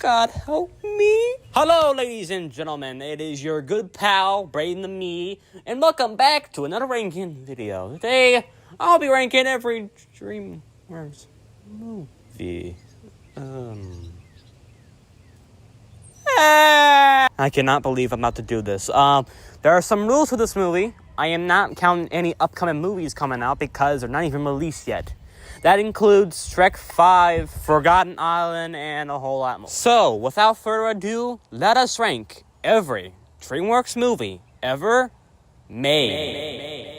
God help me. Hello, ladies and gentlemen. It is your good pal, Braden the Me, and welcome back to another ranking video. Today, I'll be ranking every DreamWorks movie. I cannot believe I'm about to do this. There are some rules to this movie. I am not counting any upcoming movies coming out because they're not even released yet. That includes Shrek 5, Forgotten Island, and a whole lot more. So, without further ado, let us rank every DreamWorks movie ever made.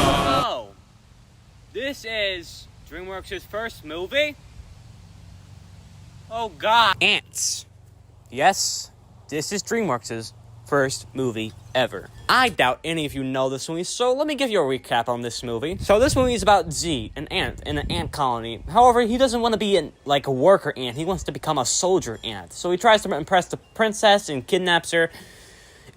So, this is DreamWorks' first movie. Oh God. Antz. Yes, this is DreamWorks' first movie ever. I doubt any of you know this movie, so let me give you a recap on this movie. So this movie is about Z, an ant in an ant colony. However, he doesn't want to be a worker ant. He wants to become a soldier ant. So he tries to impress the princess and kidnaps her,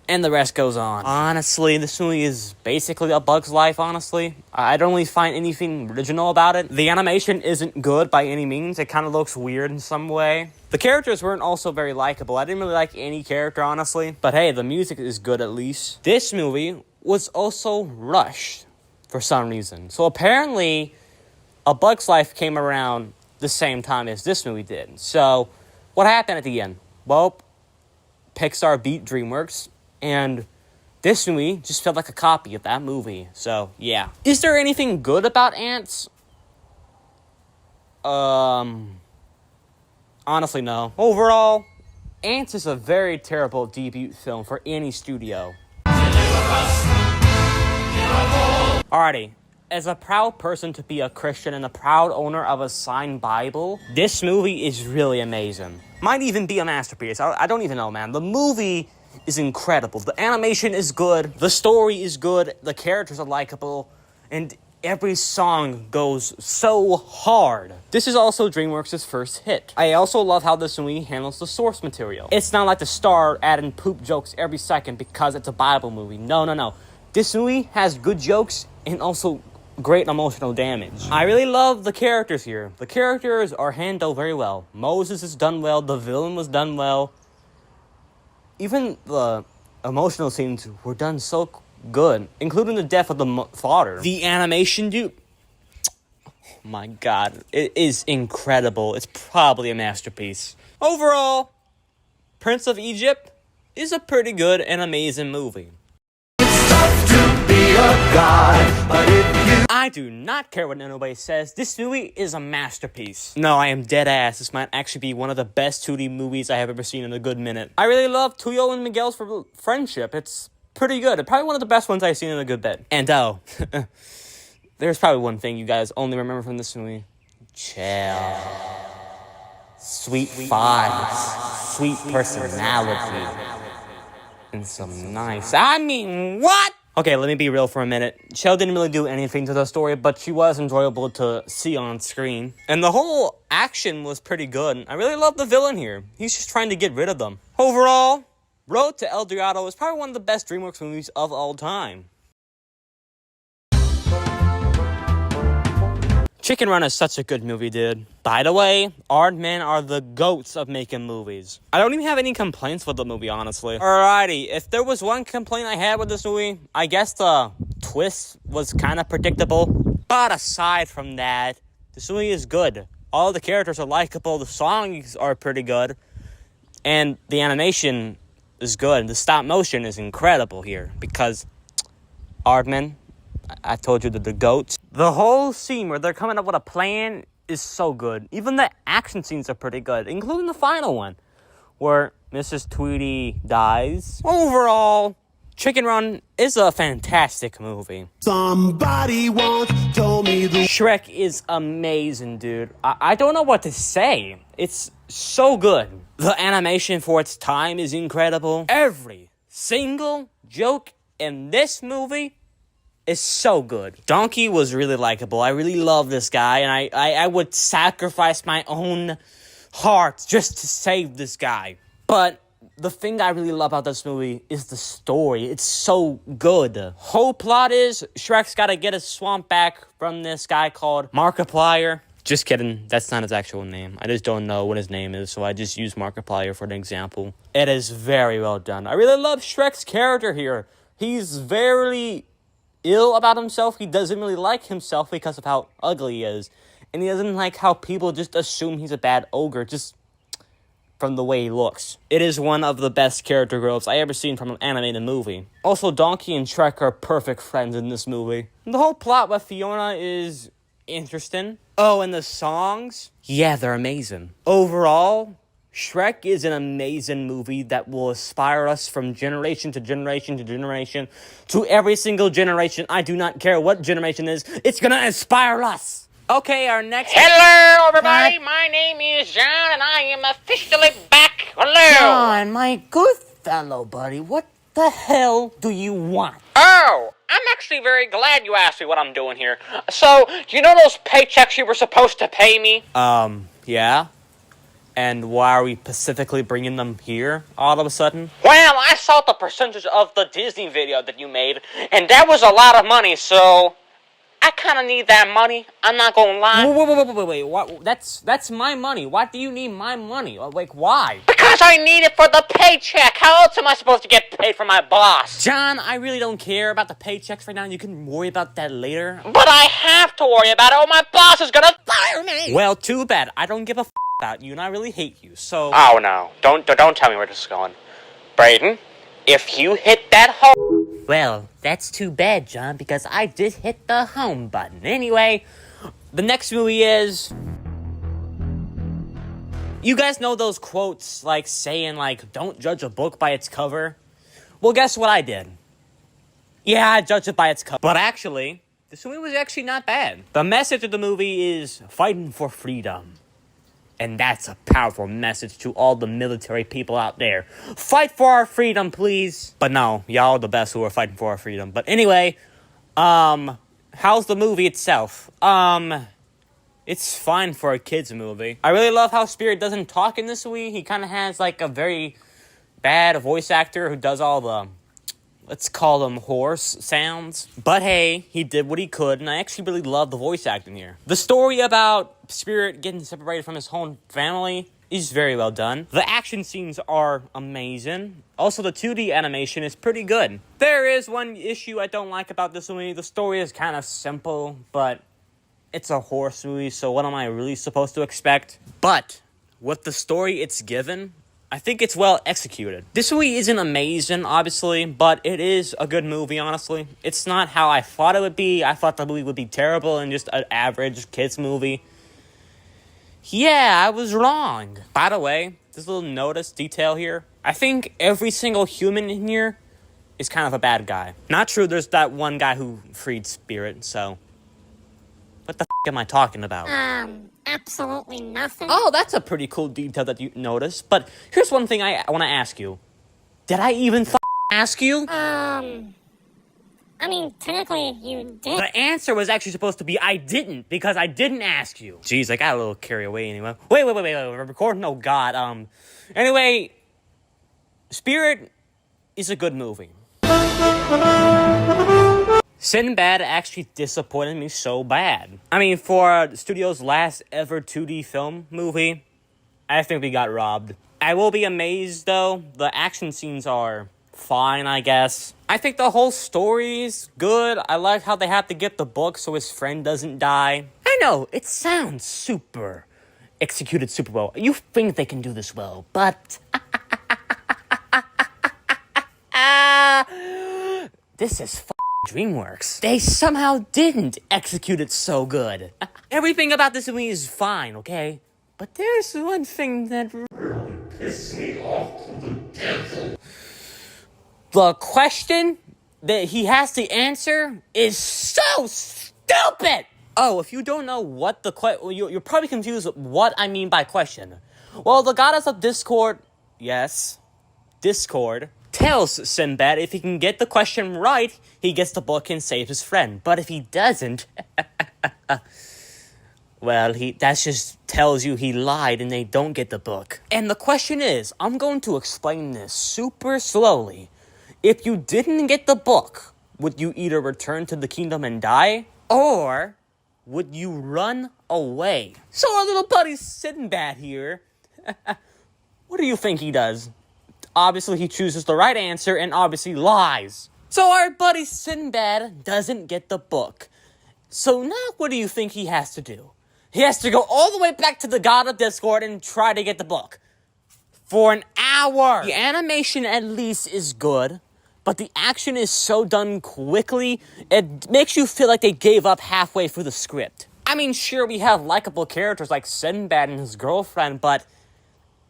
and the rest goes on. Honestly, this movie is basically A Bug's Life, honestly. I don't really find anything original about it. The animation isn't good by any means. It kind of looks weird in some way. The characters weren't also very likable. I didn't really like any character, honestly. But hey, the music is good at least. This movie was also rushed for some reason. So apparently, A Bug's Life came around the same time as this movie did. So, what happened at the end? Well, Pixar beat DreamWorks. And this movie just felt like a copy of that movie. So, yeah. Is there anything good about Antz? Honestly, no. Overall, Antz is a very terrible debut film for any studio. Alrighty. As a proud person to be a Christian and a proud owner of a signed Bible, this movie is really amazing. Might even be a masterpiece. I don't even know, man. The movie is incredible. The animation is good. The story is good. The characters are likable. And every song goes so hard. This is also DreamWorks' first hit. I also love how this movie handles the source material. It's not like the star adding poop jokes every second because it's a Bible movie. No. This movie has good jokes and also great emotional damage. I really love the characters here. The characters are handled very well. Moses is done well. The villain was done well. Even the emotional scenes were done so good, including the death of the father. The animation, dude, oh my God, it is incredible. It's probably a masterpiece. Overall, Prince of Egypt is a pretty good and amazing movie. It's tough to be a god, but I do not care what anybody says. This movie is a masterpiece. No, I am dead ass. This might actually be one of the best 2D movies I have ever seen in a good minute. I really love Tuyo and Miguel's friendship. It's pretty good. It's probably one of the best ones I've seen in a good bit. And there's probably one thing you guys only remember from this movie. Chill. Sweet vibes. Sweet personality. And some nice... I mean, what? Okay, let me be real for a minute. Chell didn't really do anything to the story, but she was enjoyable to see on screen. And the whole action was pretty good. I really love the villain here. He's just trying to get rid of them. Overall, Road to El Dorado is probably one of the best DreamWorks movies of all time. Chicken Run is such a good movie, dude. By the way, Aardmen are the goats of making movies. I don't even have any complaints with the movie, honestly. Alrighty, if there was one complaint I had with this movie, I guess the twist was kind of predictable. But aside from that, this movie is good. All the characters are likable, the songs are pretty good, and the animation is good. The stop motion is incredible here, because Aardmen, I told you that the goats. The whole scene where they're coming up with a plan is so good. Even the action scenes are pretty good, including the final one, where Mrs. Tweety dies. Overall, Chicken Run is a fantastic movie. Somebody once told me Shrek is amazing, dude. I don't know what to say. It's so good. The animation for its time is incredible. Every single joke in this movie is so good. Donkey was really likable. I really love this guy, and I would sacrifice my own heart just to save this guy. But the thing I really love about this movie is the story. It's so good. Whole plot is Shrek's gotta get his swamp back from this guy called Markiplier. Just kidding, that's not his actual name. I just don't know what his name is, so I just use Markiplier for an example. It is very well done. I really love Shrek's character here. He's very ill about himself. He doesn't really like himself because of how ugly he is. And he doesn't like how people just assume he's a bad ogre just from the way he looks. It is one of the best character growths I ever seen from an animated movie. Also, Donkey and Shrek are perfect friends in this movie. The whole plot with Fiona is interesting. Oh, and the songs? Yeah, they're amazing. Overall, Shrek is an amazing movie that will inspire us from generation to generation to generation to every single generation. I do not care what generation it is. It's gonna inspire us. Okay, our next... Hello, everybody. My name is John, and I am officially back. Hello. John, my good fellow buddy, what the hell do you want? Oh, I'm actually very glad you asked me what I'm doing here. So, do you know those paychecks you were supposed to pay me? Yeah? And why are we specifically bringing them here all of a sudden? Well, I saw the percentage of the Disney video that you made, and that was a lot of money, so I kind of need that money. I'm not gonna lie. Wait. What? That's my money. Why do you need my money? Like, why? Because I need it for the paycheck. How else am I supposed to get paid from my boss? John, I really don't care about the paychecks right now. You can worry about that later. But I have to worry about it, or my boss is gonna fire me. Well, too bad. I don't give a about you, and I really hate you, so... Oh, no. Don't tell me where this is going. Brayden, if you hit that hole... Well, that's too bad, John, because I just hit the home button. Anyway, the next movie is... You guys know those quotes, like, saying, like, don't judge a book by its cover? Well, guess what I did? Yeah, I judged it by its cover. But actually, this movie was actually not bad. The message of the movie is fighting for freedom. And that's a powerful message to all the military people out there. Fight for our freedom, please. But no, y'all are the best who are fighting for our freedom. But anyway, how's the movie itself? It's fine for a kid's movie. I really love how Spirit doesn't talk in this movie. He kind of has, like, a very bad voice actor who does all the, let's call them horse sounds. But hey, he did what he could, and I actually really love the voice acting here. The story about Spirit getting separated from his whole family is very well done. The action scenes are amazing. Also, the 2D animation is pretty good. There is one issue I don't like about this movie. The story is kind of simple, but it's a horse movie, so what am I really supposed to expect? But with the story it's given, I think it's well executed. This movie isn't amazing, obviously, but it is a good movie, honestly. It's not how I thought it would be. I thought the movie would be terrible and just an average kids movie. Yeah, I was wrong. By the way, this little notice detail here. I think every single human in here is kind of a bad guy. Not true, there's that one guy who freed Spirit, so... What the f*** am I talking about? Absolutely nothing. Oh, that's a pretty cool detail that you noticed. But here's one thing I want to ask you. Did I even ask you? I mean, technically, you did. The answer was actually supposed to be I didn't, because I didn't ask you. Jeez, I got a little carried away anyway. Wait, we're recording? Oh, God. Anyway, Spirit is a good movie. Sinbad actually disappointed me so bad. I mean, for the studio's last ever 2D film movie, I think we got robbed. I will be amazed, though. The action scenes are fine, I guess. I think the whole story is good. I like how they have to get the book so his friend doesn't die. I know, it sounds super executed super well. You think they can do this well, but... This is DreamWorks. They somehow didn't execute it so good. Everything about this movie is fine, okay? But there's one thing that really pissed me off to the devil. The question that he has to answer is so stupid! Oh, if you don't know what the question... You're probably confused with what I mean by question. Well, the goddess of Discord... Yes. Discord... tells Sinbad if he can get the question right, he gets the book and saves his friend. But if he doesn't... Well, that just tells you he lied and they don't get the book. And the question is, I'm going to explain this super slowly. If you didn't get the book, would you either return to the kingdom and die, or would you run away? So our little buddy Sinbad here, what do you think he does? Obviously he chooses the right answer and obviously lies. So our buddy Sinbad doesn't get the book. So now what do you think he has to do? He has to go all the way back to the God of Discord and try to get the book. For an hour! The animation at least is good, but the action is so done quickly, it makes you feel like they gave up halfway through the script. I mean, sure, we have likable characters like Sinbad and his girlfriend, but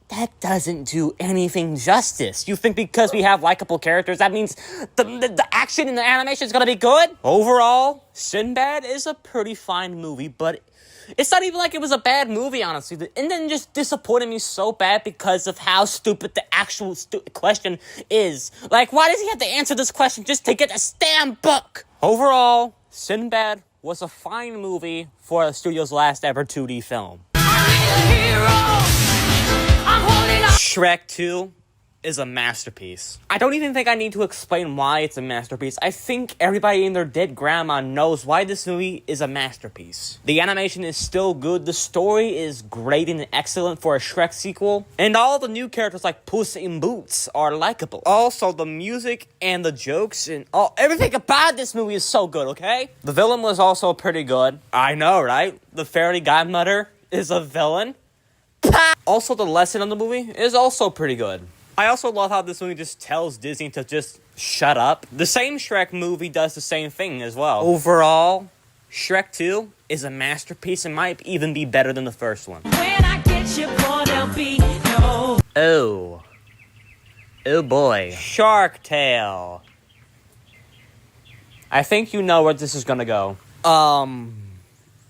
that doesn't do anything justice. You think because we have likable characters, that means the action in the animation is gonna be good? Overall, Sinbad is a pretty fine movie, but it's not even like it was a bad movie, honestly. The ending just disappointed me so bad because of how stupid the actual question is. Like, why does he have to answer this question just to get a damn book? Overall, Sinbad was a fine movie for the studio's last ever 2D film. Shrek 2 is a masterpiece. I don't even think I need to explain why it's a masterpiece. I think everybody and their dead grandma knows why this movie is a masterpiece. The animation is still good, the story is great and excellent for a Shrek sequel, and all the new characters like Puss in Boots are likable. Also, the music and the jokes and everything about this movie is so good, okay? The villain was also pretty good. I know, right? The fairy godmother is a villain. Also, the lesson of the movie is also pretty good. I also love how this movie just tells Disney to just shut up. The same Shrek movie does the same thing as well. Overall, Shrek 2 is a masterpiece and might even be better than the first one. When I get you, boy, there'll be no... Oh boy. Shark Tale. I think you know where this is gonna go.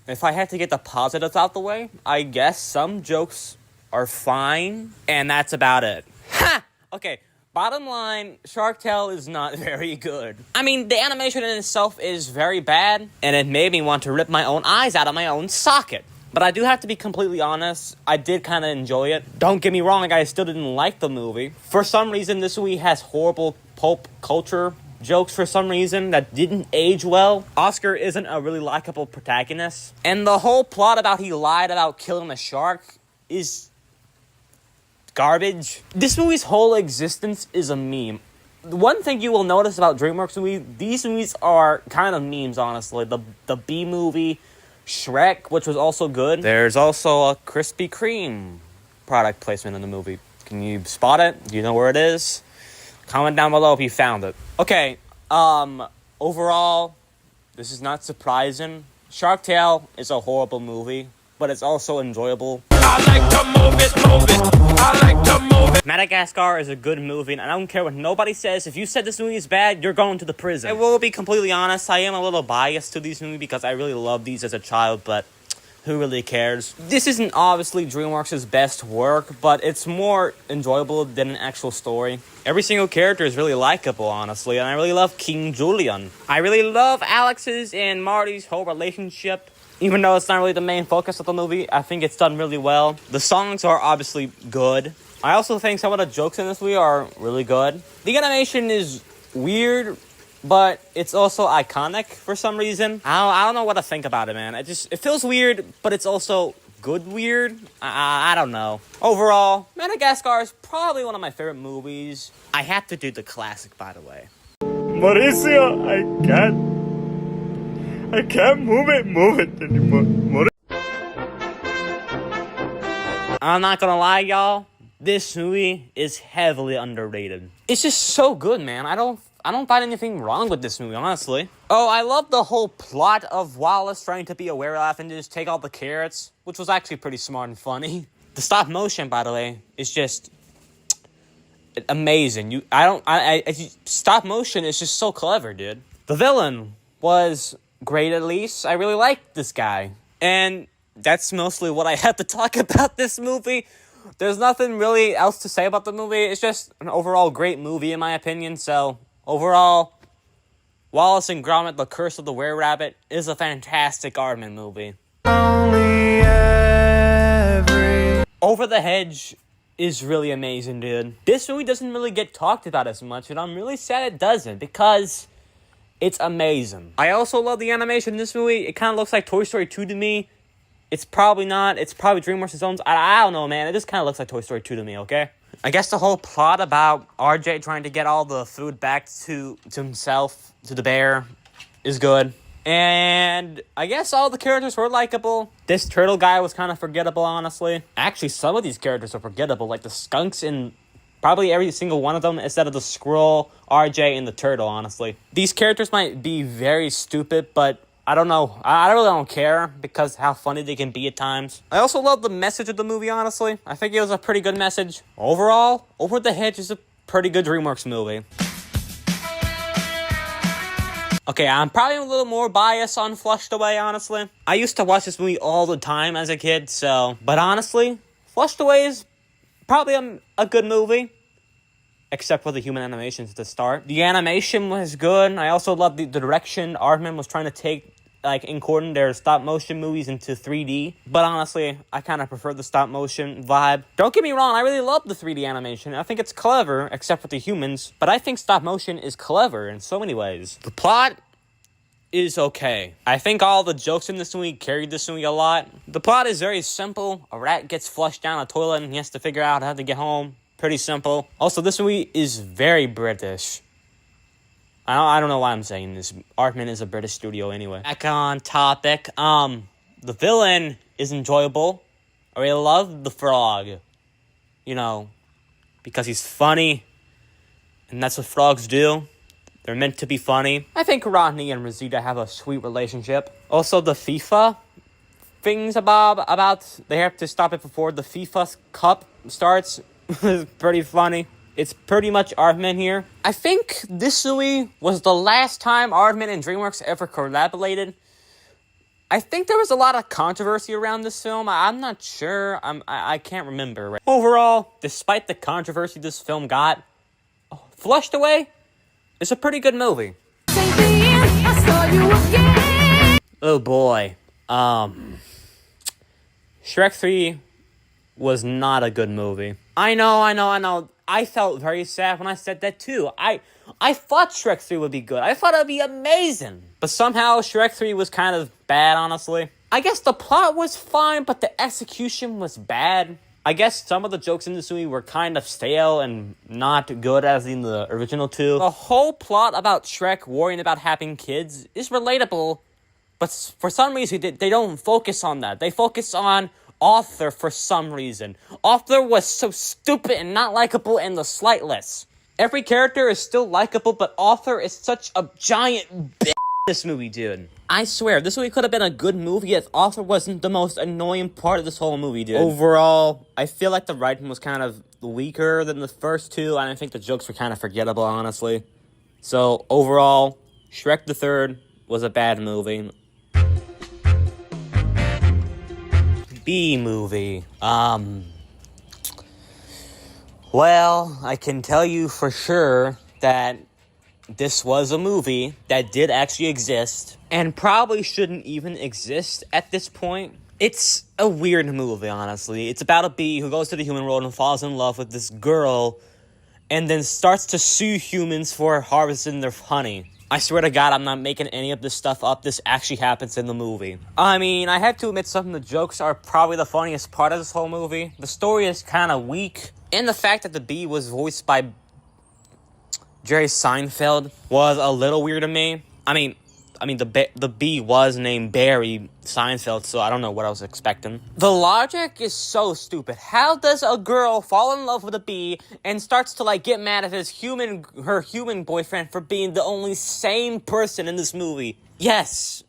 If I had to get the positives out the way, I guess some jokes are fine, and that's about it. Ha! Okay, bottom line, Shark Tale is not very good. I mean, the animation in itself is very bad, and it made me want to rip my own eyes out of my own socket. But I do have to be completely honest, I did kind of enjoy it. Don't get me wrong, I still didn't like the movie. For some reason, this movie has horrible pulp culture jokes for some reason that didn't age well. Oscar isn't a really likable protagonist. And the whole plot about he lied about killing a shark is garbage. This movie's whole existence is a meme. One thing you will notice about DreamWorks movies, these movies are kind of memes, honestly. The B movie, Shrek, which was also good. There's also a Krispy Kreme product placement in the movie. Can you spot it? Do you know where it is? Comment down below if you found it. Okay, overall, this is not surprising. Shark Tale is a horrible movie, but it's also enjoyable. I like to move it. I like to move it. Madagascar is a good movie, and I don't care what nobody says. If you said this movie is bad, you're going to the prison. I will be completely honest, I am a little biased to these movies because I really loved these as a child, but who really cares? This isn't obviously DreamWorks' best work, but it's more enjoyable than an actual story. Every single character is really likable, honestly, and I really love King Julian. I really love Alex's and Marty's whole relationship. Even though it's not really the main focus of the movie, I think it's done really well. The songs are obviously good. I also think some of the jokes in this movie are really good. The animation is weird, but it's also iconic for some reason. I don't know what to think about it, man. It feels weird, but it's also good weird. I don't know. Overall, Madagascar is probably one of my favorite movies. I have to do the classic, by the way. Mauricio, I can't move it anymore. I'm not gonna lie, y'all. This movie is heavily underrated. It's just so good, man. I don't find anything wrong with this movie, honestly. Oh, I love the whole plot of Wallace trying to be a werewolf and just take all the carrots, which was actually pretty smart and funny. The stop motion, by the way, is just amazing. Stop motion is just so clever, dude. The villain was great, at least. I really liked this guy. And that's mostly what I have to talk about this movie. There's nothing really else to say about the movie. It's just an overall great movie, in my opinion. So, overall, Wallace and Gromit, The Curse of the Were-Rabbit is a fantastic Aardman movie. Over the Hedge is really amazing, dude. This movie doesn't really get talked about as much, and I'm really sad it doesn't, because it's amazing. I also love the animation in this movie. It kind of looks like Toy Story 2 to me. It's probably not. It's probably DreamWorks' own. I don't know, man. It just kind of looks like Toy Story 2 to me, okay? I guess the whole plot about RJ trying to get all the food back to himself, to the bear, is good. And I guess all the characters were likable. This turtle guy was kind of forgettable, honestly. Actually, some of these characters are forgettable, like the skunks in probably every single one of them, instead of the squirrel, RJ, and the turtle, honestly. These characters might be very stupid, but I don't know. I really don't care, because how funny they can be at times. I also love the message of the movie, honestly. I think it was a pretty good message. Overall, Over the Hedge is a pretty good DreamWorks movie. Okay, I'm probably a little more biased on Flushed Away, honestly. I used to watch this movie all the time as a kid, so... But honestly, Flushed Away is probably a good movie. Except for the human animations at the start. The animation was good. I also love the direction Aardman was trying to take, like, including their stop-motion movies into 3D. But honestly, I kind of prefer the stop-motion vibe. Don't get me wrong, I really love the 3D animation. I think it's clever, except for the humans. But I think stop-motion is clever in so many ways. The plot is okay. I think all the jokes in this movie carried this movie a lot. The plot is very simple. A rat gets flushed down a toilet and he has to figure out how to get home. Pretty simple. Also, this movie is very British. I don't know why I'm saying this. Aardman is a British studio anyway. Back on topic. The villain is enjoyable. I really love the frog. You know, because he's funny. And that's what frogs do. They're meant to be funny. I think Rodney and Rosita have a sweet relationship. Also, the FIFA things about they have to stop it before the FIFA Cup starts. It's pretty funny. It's pretty much Aardman here. I think this movie was the last time Aardman and DreamWorks ever collaborated. I think there was a lot of controversy around this film. I'm not sure. I can't remember. Right? Overall, despite the controversy this film got, Flushed Away is a pretty good movie. Oh boy. Shrek 3 was not a good movie. I know. I felt very sad when I said that too. I thought Shrek 3 would be good. I thought it would be amazing. But somehow Shrek 3 was kind of bad, honestly. I guess the plot was fine, but the execution was bad. I guess some of the jokes in this movie were kind of stale and not good as in the original two. The whole plot about Shrek worrying about having kids is relatable, but for some reason they don't focus on that. They focus on Arthur for some reason. Arthur was so stupid and not likable in the slightest. Every character is still likable, but Arthur is such a giant bitch in this movie, dude. I swear, this movie could have been a good movie if Arthur wasn't the most annoying part of this whole movie, dude. Overall, I feel like the writing was kind of weaker than the first two, and I think the jokes were kind of forgettable, honestly. So, overall, Shrek the Third was a bad movie. B movie. Well, I can tell you for sure that this was a movie that did actually exist and probably shouldn't even exist at this point. It's a weird movie, honestly. It's about a bee who goes to the human world and falls in love with this girl and then starts to sue humans for harvesting their honey. I swear to God, I'm not making any of this stuff up. This actually happens in the movie. I mean, I have to admit some of the jokes are probably the funniest part of this whole movie. The story is kind of weak. And the fact that the bee was voiced by Jerry Seinfeld was a little weird to me. I mean, the bee was named Barry Seinfeld, so I don't know what I was expecting. The logic is so stupid. How does a girl fall in love with a bee and starts to, like, get mad at her human boyfriend for being the only sane person in this movie? Yes,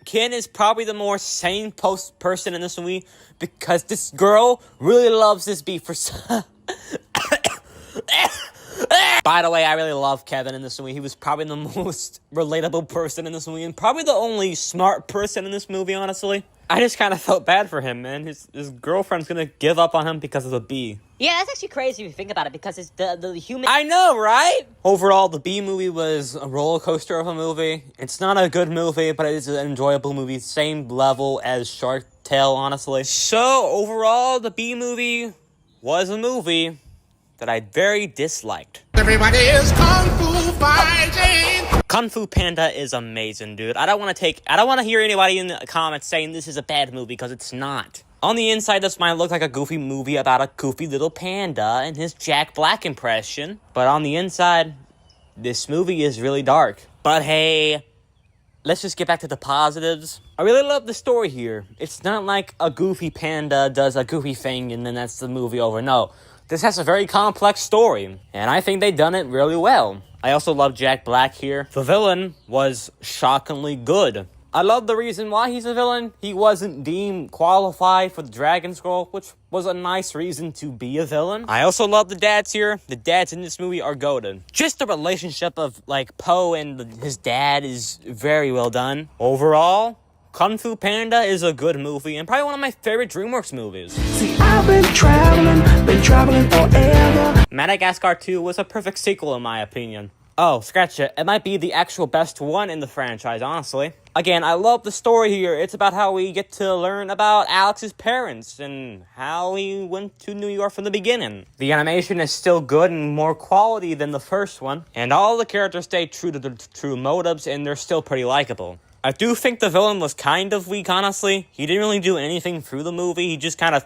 Ken is probably the more sane person in this movie because this girl really loves this bee for By the way, I really love Kevin in this movie. He was probably the most relatable person in this movie and probably the only smart person in this movie, honestly. I just kind of felt bad for him, man. His girlfriend's gonna give up on him because of a bee. Yeah, that's actually crazy if you think about it, because it's the human... I know, right? Overall, the Bee Movie was a roller coaster of a movie. It's not a good movie, but it is an enjoyable movie. Same level as Shark Tale, honestly. So, overall, the Bee Movie was a movie that I very disliked. Everybody is kung fu fighting. Kung Fu Panda is amazing, dude. I don't want to hear anybody in the comments saying this is a bad movie, because it's not. On the inside, this might look like a goofy movie about a goofy little panda and his Jack Black impression. But on the inside, this movie is really dark. But hey, let's just get back to the positives. I really love the story here. It's not like a goofy panda does a goofy thing and then that's the movie over. No, this has a very complex story, and I think they've done it really well. I also love Jack Black here. The villain was shockingly good. I love the reason why he's a villain. He wasn't deemed qualified for the Dragon Scroll, which was a nice reason to be a villain. I also love the dads here. The dads in this movie are goated. Just the relationship of, like, Poe and his dad is very well done. Overall, Kung Fu Panda is a good movie and probably one of my favorite DreamWorks movies. See, I've been traveling forever. Madagascar 2 was a perfect sequel in my opinion. Oh, scratch it. It might be the actual best one in the franchise, honestly. Again, I love the story here. It's about how we get to learn about Alex's parents and how he went to New York from the beginning. The animation is still good and more quality than the first one. And all the characters stay true to their true motives, and they're still pretty likable. I do think the villain was kind of weak, honestly. He didn't really do anything through the movie. He just kind of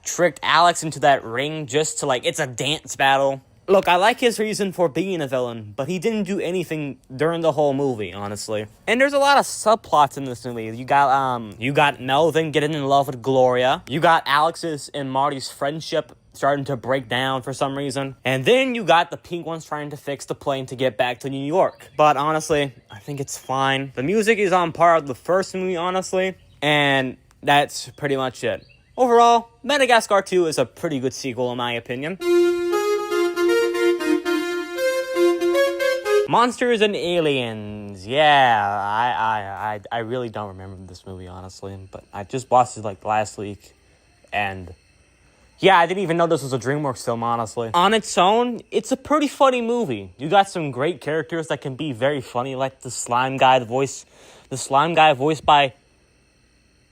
tricked Alex into that ring just to, like, it's a dance battle. Look, I like his reason for being a villain, but he didn't do anything during the whole movie, honestly. And there's a lot of subplots in this movie. You got Melvin getting in love with Gloria. You got Alex's and Marty's friendship starting to break down for some reason. And then you got the Penguins trying to fix the plane to get back to New York. But honestly, I think it's fine. The music is on par with the first movie, honestly. And that's pretty much it. Overall, Madagascar 2 is a pretty good sequel in my opinion. Monsters and Aliens. Yeah, I really don't remember this movie, honestly. But I just watched it, like, last week. And yeah, I didn't even know this was a DreamWorks film, honestly. On its own, it's a pretty funny movie. You got some great characters that can be very funny, like the slime guy voiced by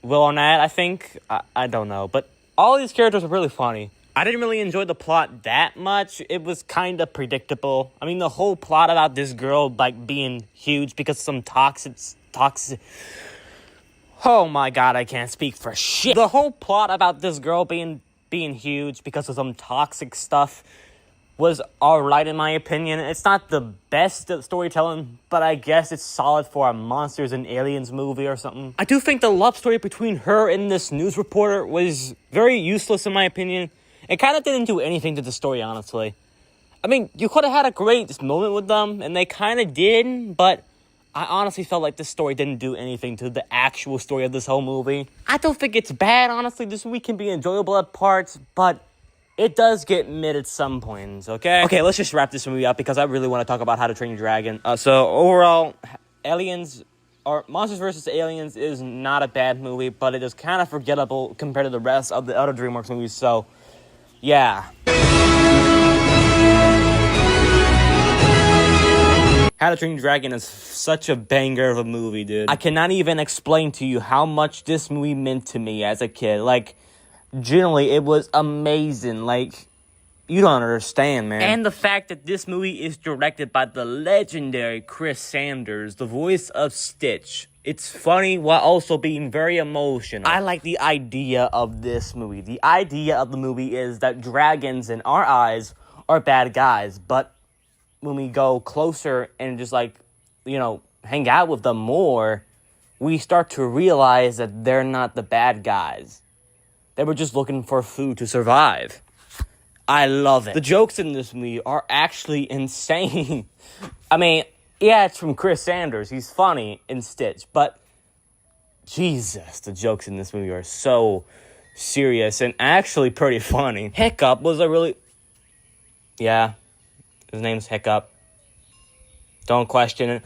Will Arnett, I think. I don't know. But all these characters are really funny. I didn't really enjoy the plot that much. It was kind of predictable. I mean, the whole plot about this girl, like, being huge because of some toxic... Oh my god, I can't speak for shit. The whole plot about this girl being huge because of some toxic stuff was alright in my opinion. It's not the best storytelling, but I guess it's solid for a Monsters and Aliens movie or something. I do think the love story between her and this news reporter was very useless in my opinion. It kind of didn't do anything to the story, honestly. I mean, you could have had a great moment with them, and they kind of did, but I honestly felt like this story didn't do anything to the actual story of this whole movie. I don't think it's bad, honestly. This movie can be enjoyable at parts, but it does get mid at some points, okay? Okay, let's just wrap this movie up, because I really want to talk about How to Train Your Dragon. So, overall, Monsters vs. Aliens is not a bad movie, but it is kind of forgettable compared to the rest of the other DreamWorks movies, so yeah. How to Train Your Dragon is such a banger of a movie, dude. I cannot even explain to you how much this movie meant to me as a kid. Like, generally, it was amazing. Like, you don't understand, man. And the fact that this movie is directed by the legendary Chris Sanders, the voice of Stitch. It's funny while also being very emotional. I like the idea of this movie. The idea of the movie is that dragons, in our eyes, are bad guys. But when we go closer and just, like, you know, hang out with them more, we start to realize that they're not the bad guys. They were just looking for food to survive. I love it. The jokes in this movie are actually insane. I mean, yeah, it's from Chris Sanders. He's funny in Stitch. But, Jesus, the jokes in this movie are so serious and actually pretty funny. Hiccup was a really... Yeah, his name's Hiccup. Don't question it.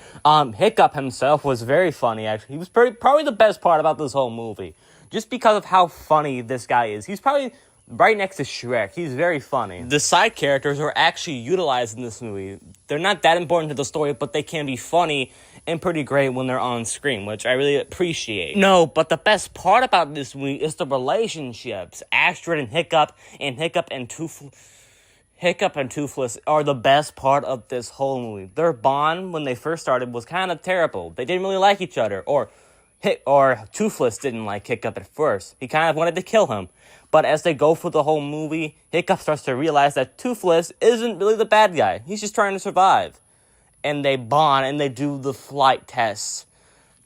Hiccup himself was very funny, actually. He was probably the best part about this whole movie. Just because of how funny this guy is. He's probably right next to Shrek. He's very funny. The side characters are actually utilized in this movie. They're not that important to the story, but they can be funny and pretty great when they're on screen, which I really appreciate. No, but the best part about this movie is the relationships. Astrid and Hiccup and Toothless are the best part of this whole movie. Their bond, when they first started, was kind of terrible. They didn't really like each other, or Toothless didn't like Hiccup at first. He kind of wanted to kill him. But as they go through the whole movie, Hiccup starts to realize that Toothless isn't really the bad guy. He's just trying to survive. And they bond, and they do the flight tests.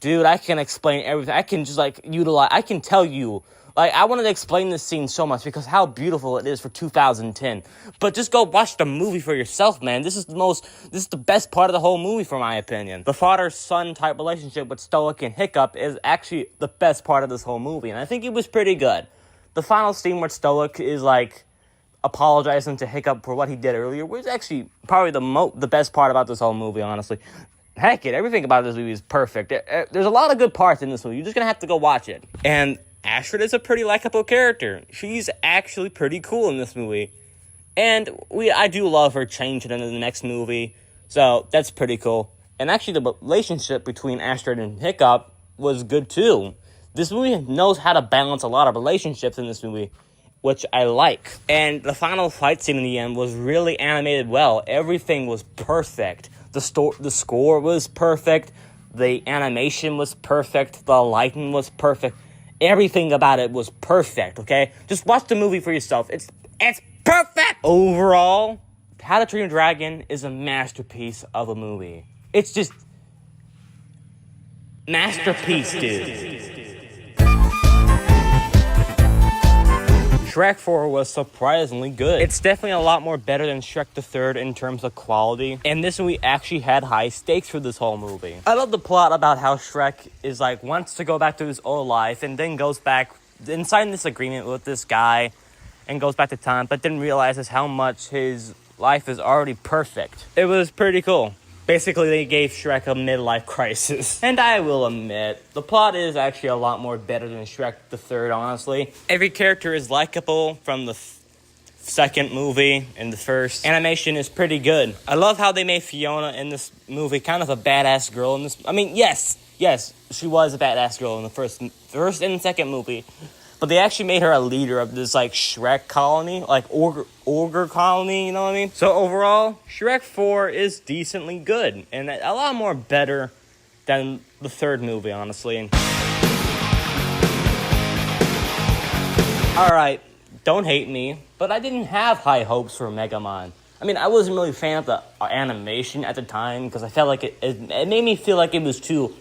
Dude, I can explain everything. I can just, I can tell you. I wanted to explain this scene so much because how beautiful it is for 2010. But just go watch the movie for yourself, man. This is the best part of the whole movie, for my opinion. The father-son type relationship with Stoic and Hiccup is actually the best part of this whole movie, and I think it was pretty good. The final scene where Stoic is, apologizing to Hiccup for what he did earlier was actually probably the best part about this whole movie, honestly. Heck it, everything about this movie is perfect. There's a lot of good parts in this movie. You're just gonna have to go watch it. And Astrid is a pretty likable character. She's actually pretty cool in this movie. And I do love her changing into the next movie. So, that's pretty cool. And actually, the relationship between Astrid and Hiccup was good too. This movie knows how to balance a lot of relationships in this movie, which I like. And the final fight scene in the end was really animated well. Everything was perfect. The score was perfect. The animation was perfect. The lighting was perfect. Everything about it was perfect, okay? Just watch the movie for yourself. It's perfect! Overall, How to Train Your Dragon is a masterpiece of a movie. It's just masterpiece, dude. Shrek 4 was surprisingly good. It's definitely a lot more better than Shrek the Third in terms of quality. And this movie actually had high stakes for this whole movie. I love the plot about how Shrek is wants to go back to his old life and then goes back and signs this agreement with this guy and goes back to time, but then realizes how much his life is already perfect. It was pretty cool. Basically, they gave Shrek a midlife crisis. And I will admit, the plot is actually a lot more better than Shrek the Third, honestly. Every character is likable from the second movie and the first. Animation is pretty good. I love how they made Fiona in this movie kind of a badass girl in this. I mean, yes, she was a badass girl in the first and second movie. But they actually made her a leader of this, Shrek colony, ogre colony, you know what I mean? So overall, Shrek 4 is decently good, and a lot more better than the third movie, honestly. Alright, don't hate me, but I didn't have high hopes for Megamind. I mean, I wasn't really a fan of the animation at the time, because I felt like it made me feel like it was too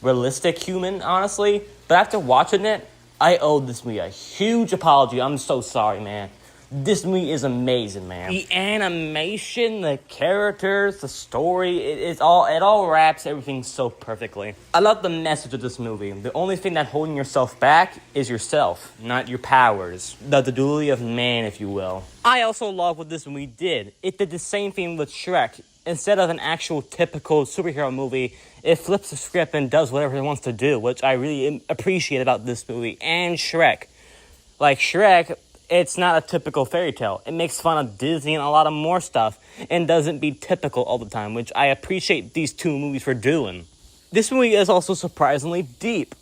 realistic human, honestly. But after watching it, I owe this movie a huge apology. I'm so sorry, man. This movie is amazing, man. The animation, the characters, the story, it all wraps everything so perfectly. I love the message of this movie. The only thing that's holding yourself back is yourself, not your powers. The duality of man, if you will. I also love what this movie did. It did the same thing with Shrek. Instead of an actual typical superhero movie, it flips the script and does whatever it wants to do, which I really appreciate about this movie and Shrek. Shrek, it's not a typical fairy tale. It makes fun of Disney and a lot of more stuff and doesn't be typical all the time, which I appreciate these two movies for doing. This movie is also surprisingly deep.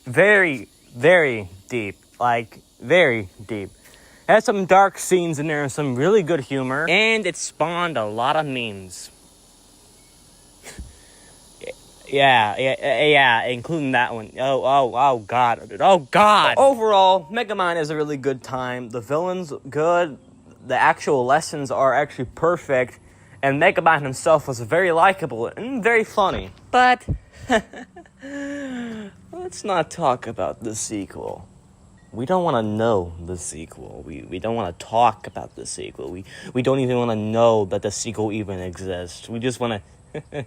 Very, very deep. Very deep. It has some dark scenes in there and some really good humor. And it spawned a lot of memes. Yeah, including that one. Oh, God. Oh, God. Overall, Megamind is a really good time. The villain's good. The actual lessons are actually perfect. And Megamind himself was very likable and very funny. But, let's not talk about the sequel. We don't want to know the sequel. We don't want to talk about the sequel. We don't even want to know that the sequel even exists. We just want to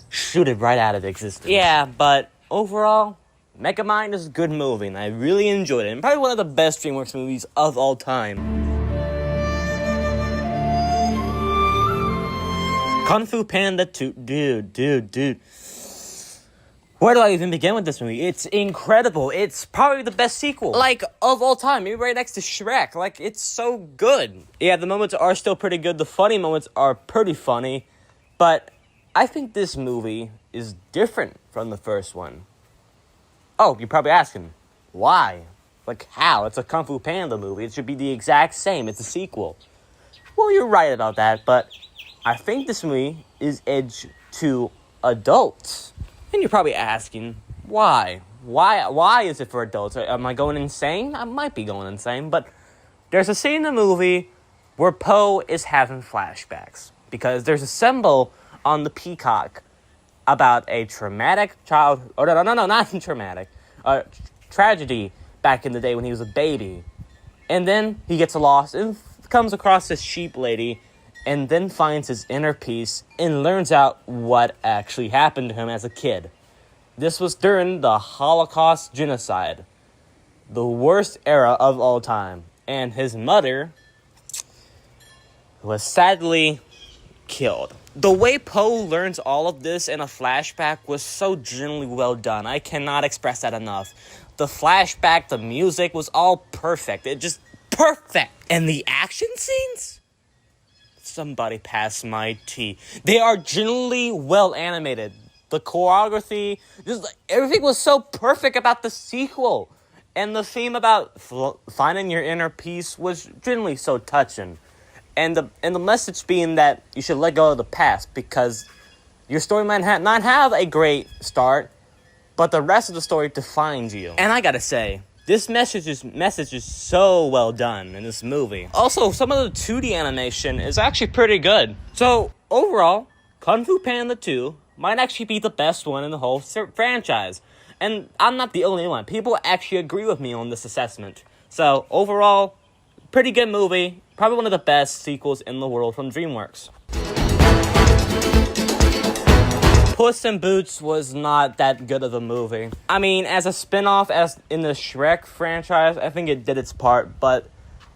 shoot it right out of existence. Yeah, but overall, Megamind is a good movie, and I really enjoyed it. And probably one of the best DreamWorks movies of all time. Kung Fu Panda 2, dude. Where do I even begin with this movie? It's incredible. It's probably the best sequel, like, of all time. Maybe right next to Shrek. Like, it's so good. Yeah, the moments are still pretty good. The funny moments are pretty funny. But I think this movie is different from the first one. Oh, you're probably asking, why? Like, how? It's a Kung Fu Panda movie. It should be the exact same. It's a sequel. Well, you're right about that, but I think this movie is edged to adults. And you're probably asking, why? Why is it for adults? Am I going insane? I might be going insane, but there's a scene in the movie where Poe is having flashbacks because there's a symbol on the peacock about a traumatic tragedy back in the day when he was a baby. And then he gets lost and comes across this sheep lady and then finds his inner peace and learns out what actually happened to him as a kid. This was during the Holocaust genocide, the worst era of all time, and his mother was sadly killed. The way Poe learns all of this in a flashback was so genuinely well done. I cannot express that enough. The flashback, the music was all perfect. It just perfect. And the action scenes? Somebody pass my tea. They are genuinely well animated. The choreography, just everything was so perfect about the sequel. And the theme about finding your inner peace was genuinely so touching. And the message being that you should let go of the past because your story might not have a great start, but the rest of the story defines you. And I gotta say, this message is so well done in this movie. Also, some of the 2D animation is actually pretty good. So, overall, Kung Fu Panda 2 might actually be the best one in the whole franchise. And I'm not the only one. People actually agree with me on this assessment. So, overall, pretty good movie. Probably one of the best sequels in the world from DreamWorks. Puss in Boots was not that good of a movie. I mean, as a spin-off as in the Shrek franchise, I think it did its part, but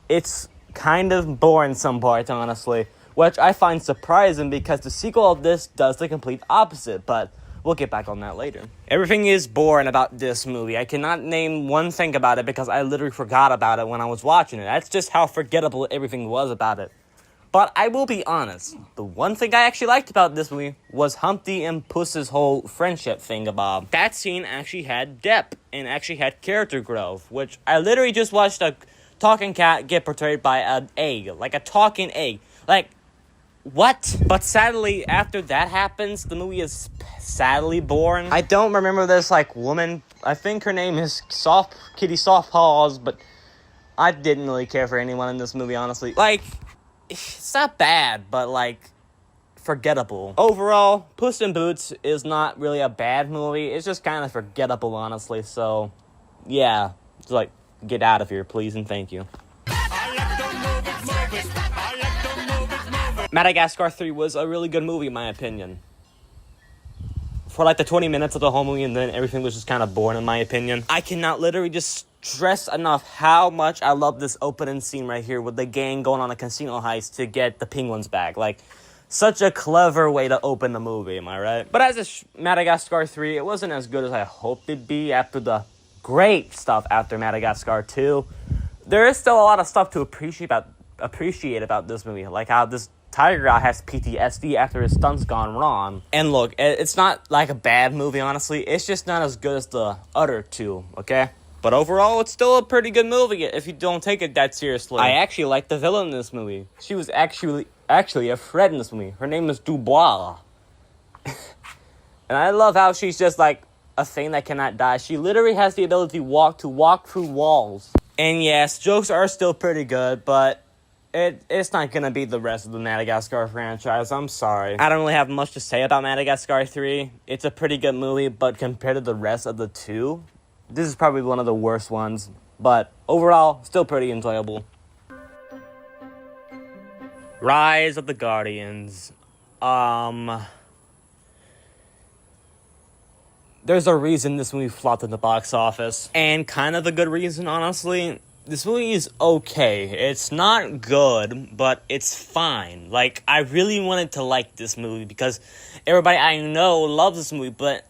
it's kind of boring some parts, honestly, which I find surprising because the sequel of this does the complete opposite, but we'll get back on that later. Everything is boring about this movie. I cannot name one thing about it because I literally forgot about it when I was watching it. That's just how forgettable everything was about it. But I will be honest, the one thing I actually liked about this movie was Humpty and Puss's whole friendship thingamabob. That scene actually had depth and actually had character growth, which I literally just watched a talking cat get portrayed by an egg, like a talking egg. Like, what? But sadly, after that happens, the movie is sadly boring. I don't remember this, like, woman. I think her name is Kitty Soft Paws, but I didn't really care for anyone in this movie, honestly. Like, it's not bad, but, like, forgettable. Overall, Puss in Boots is not really a bad movie. It's just kind of forgettable, honestly. So, yeah. Just, like, get out of here, please, and thank you. Madagascar 3 was a really good movie, in my opinion. For, like, the 20 minutes of the whole movie, and then everything was just kind of boring, in my opinion. I cannot literally just stress enough how much I love this opening scene right here with the gang going on a casino heist to get the penguins back. Like, such a clever way to open the movie, am I right? But as a Madagascar 3, it wasn't as good as I hoped it'd be after the great stuff after Madagascar 2. There is still a lot of stuff to appreciate about this movie, like how this tiger guy has PTSD after his stunts gone wrong. And look, it's not like a bad movie, honestly. It's just not as good as the other two, okay? But overall, it's still a pretty good movie if you don't take it that seriously. I actually like the villain in this movie. She was actually a threat in this movie. Her name is Dubois. And I love how she's just like a thing that cannot die. She literally has the ability to walk through walls. And yes, jokes are still pretty good, but it's not gonna be the rest of the Madagascar franchise. I'm sorry. I don't really have much to say about Madagascar 3. It's a pretty good movie, but compared to the rest of the two, this is probably one of the worst ones. But overall, still pretty enjoyable. Rise of the Guardians. There's a reason this movie flopped in the box office. And kind of a good reason, honestly. This movie is okay. It's not good, but it's fine. Like, I really wanted to like this movie because everybody I know loves this movie, but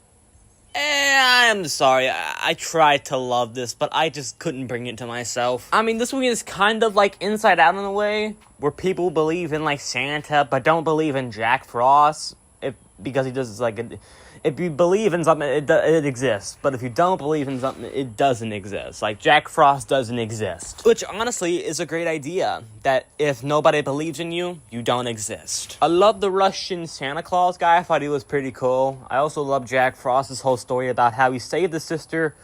I'm sorry. I tried to love this, but I just couldn't bring it to myself. I mean, this movie is kind of like Inside Out in a way, where people believe in, like, Santa, but don't believe in Jack Frost, because he does, like, if you believe in something, it exists. But if you don't believe in something, it doesn't exist. Like, Jack Frost doesn't exist. Which, honestly, is a great idea. That if nobody believes in you, you don't exist. I love the Russian Santa Claus guy. I thought he was pretty cool. I also love Jack Frost's whole story about how he saved his sister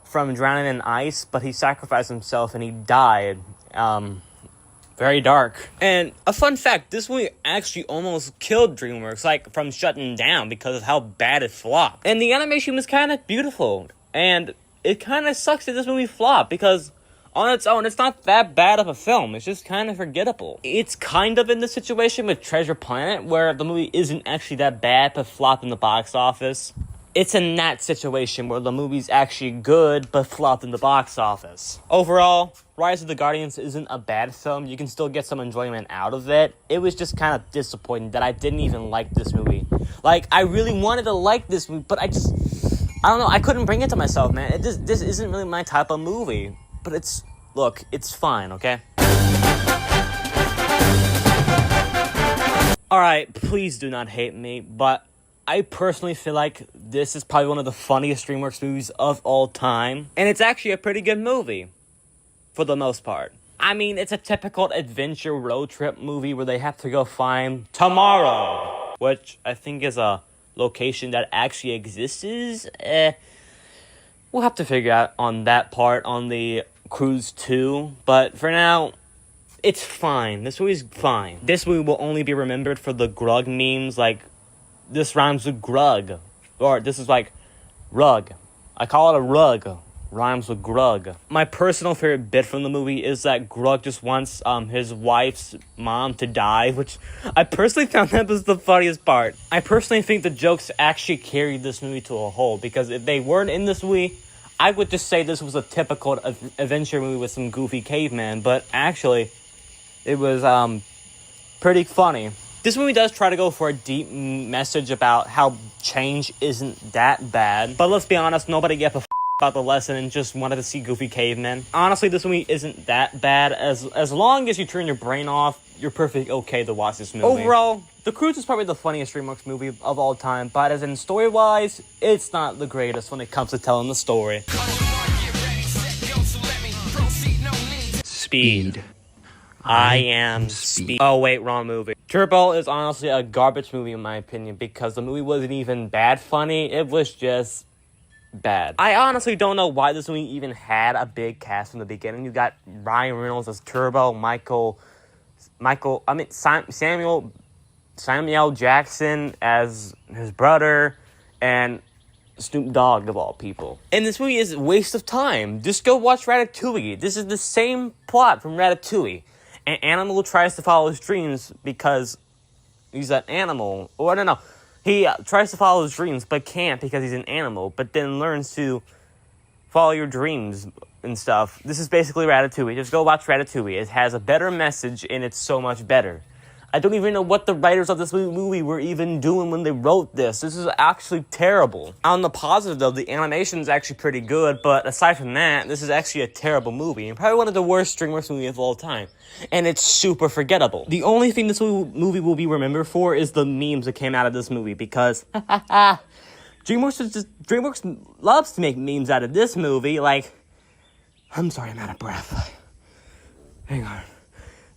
from drowning in ice, but he sacrificed himself and he died. Very dark. And a fun fact, this movie actually almost killed DreamWorks, like, from shutting down because of how bad it flopped. And the animation was kind of beautiful. And it kind of sucks that this movie flopped, because on its own, it's not that bad of a film. It's just kind of forgettable. It's kind of in the situation with Treasure Planet, where the movie isn't actually that bad, but flopped in the box office. It's in that situation where the movie's actually good, but flopped in the box office. Overall, Rise of the Guardians isn't a bad film. You can still get some enjoyment out of it. It was just kind of disappointing that I didn't even like this movie. Like, I really wanted to like this movie, but I don't know, I couldn't bring it to myself, man. This isn't really my type of movie. But look, it's fine, okay? Alright, please do not hate me, but I personally feel like this is probably one of the funniest DreamWorks movies of all time. And it's actually a pretty good movie, for the most part. I mean, it's a typical adventure road trip movie where they have to go find tomorrow, which I think is a location that actually exists. We'll have to figure out on that part on the Croods 2. But for now, it's fine. This movie's fine. This movie will only be remembered for the Grug memes, like, this rhymes with grug. Or this is like rug. I call it a rug. Rhymes with grug. My personal favorite bit from the movie is that Grug just wants his wife's mom to die, which I personally found that was the funniest part. I personally think the jokes actually carried this movie to a whole, because if they weren't in this movie, I would just say this was a typical adventure movie with some goofy caveman, but actually, it was pretty funny. This movie does try to go for a deep message about how change isn't that bad. But let's be honest, nobody gave a about the lesson and just wanted to see goofy cavemen. Honestly, this movie isn't that bad. As long as you turn your brain off, you're perfectly okay to watch this movie. Overall, The Croods is probably the funniest DreamWorks movie of all time. But as in story-wise, it's not the greatest when it comes to telling the story. Speed. I am Speed. Oh, wait, wrong movie. Turbo is honestly a garbage movie in my opinion, because the movie wasn't even bad funny. It was just bad. I honestly don't know why this movie even had a big cast from the beginning. You got Ryan Reynolds as Turbo, Samuel Jackson as his brother, and Snoop Dogg of all people. And this movie is a waste of time. Just go watch Ratatouille. This is the same plot from Ratatouille. An animal tries to follow his dreams because he's an animal. Or I don't know. He tries to follow his dreams but can't because he's an animal. But then learns to follow your dreams and stuff. This is basically Ratatouille. Just go watch Ratatouille. It has a better message and it's so much better. I don't even know what the writers of this movie were even doing when they wrote this. This is actually terrible. On the positive, though, the animation is actually pretty good, but aside from that, this is actually a terrible movie, and probably one of the worst DreamWorks movies of all time. And it's super forgettable. The only thing this movie will be remembered for is the memes that came out of this movie, because DreamWorks loves to make memes out of this movie. Like, I'm sorry, I'm out of breath. Hang on.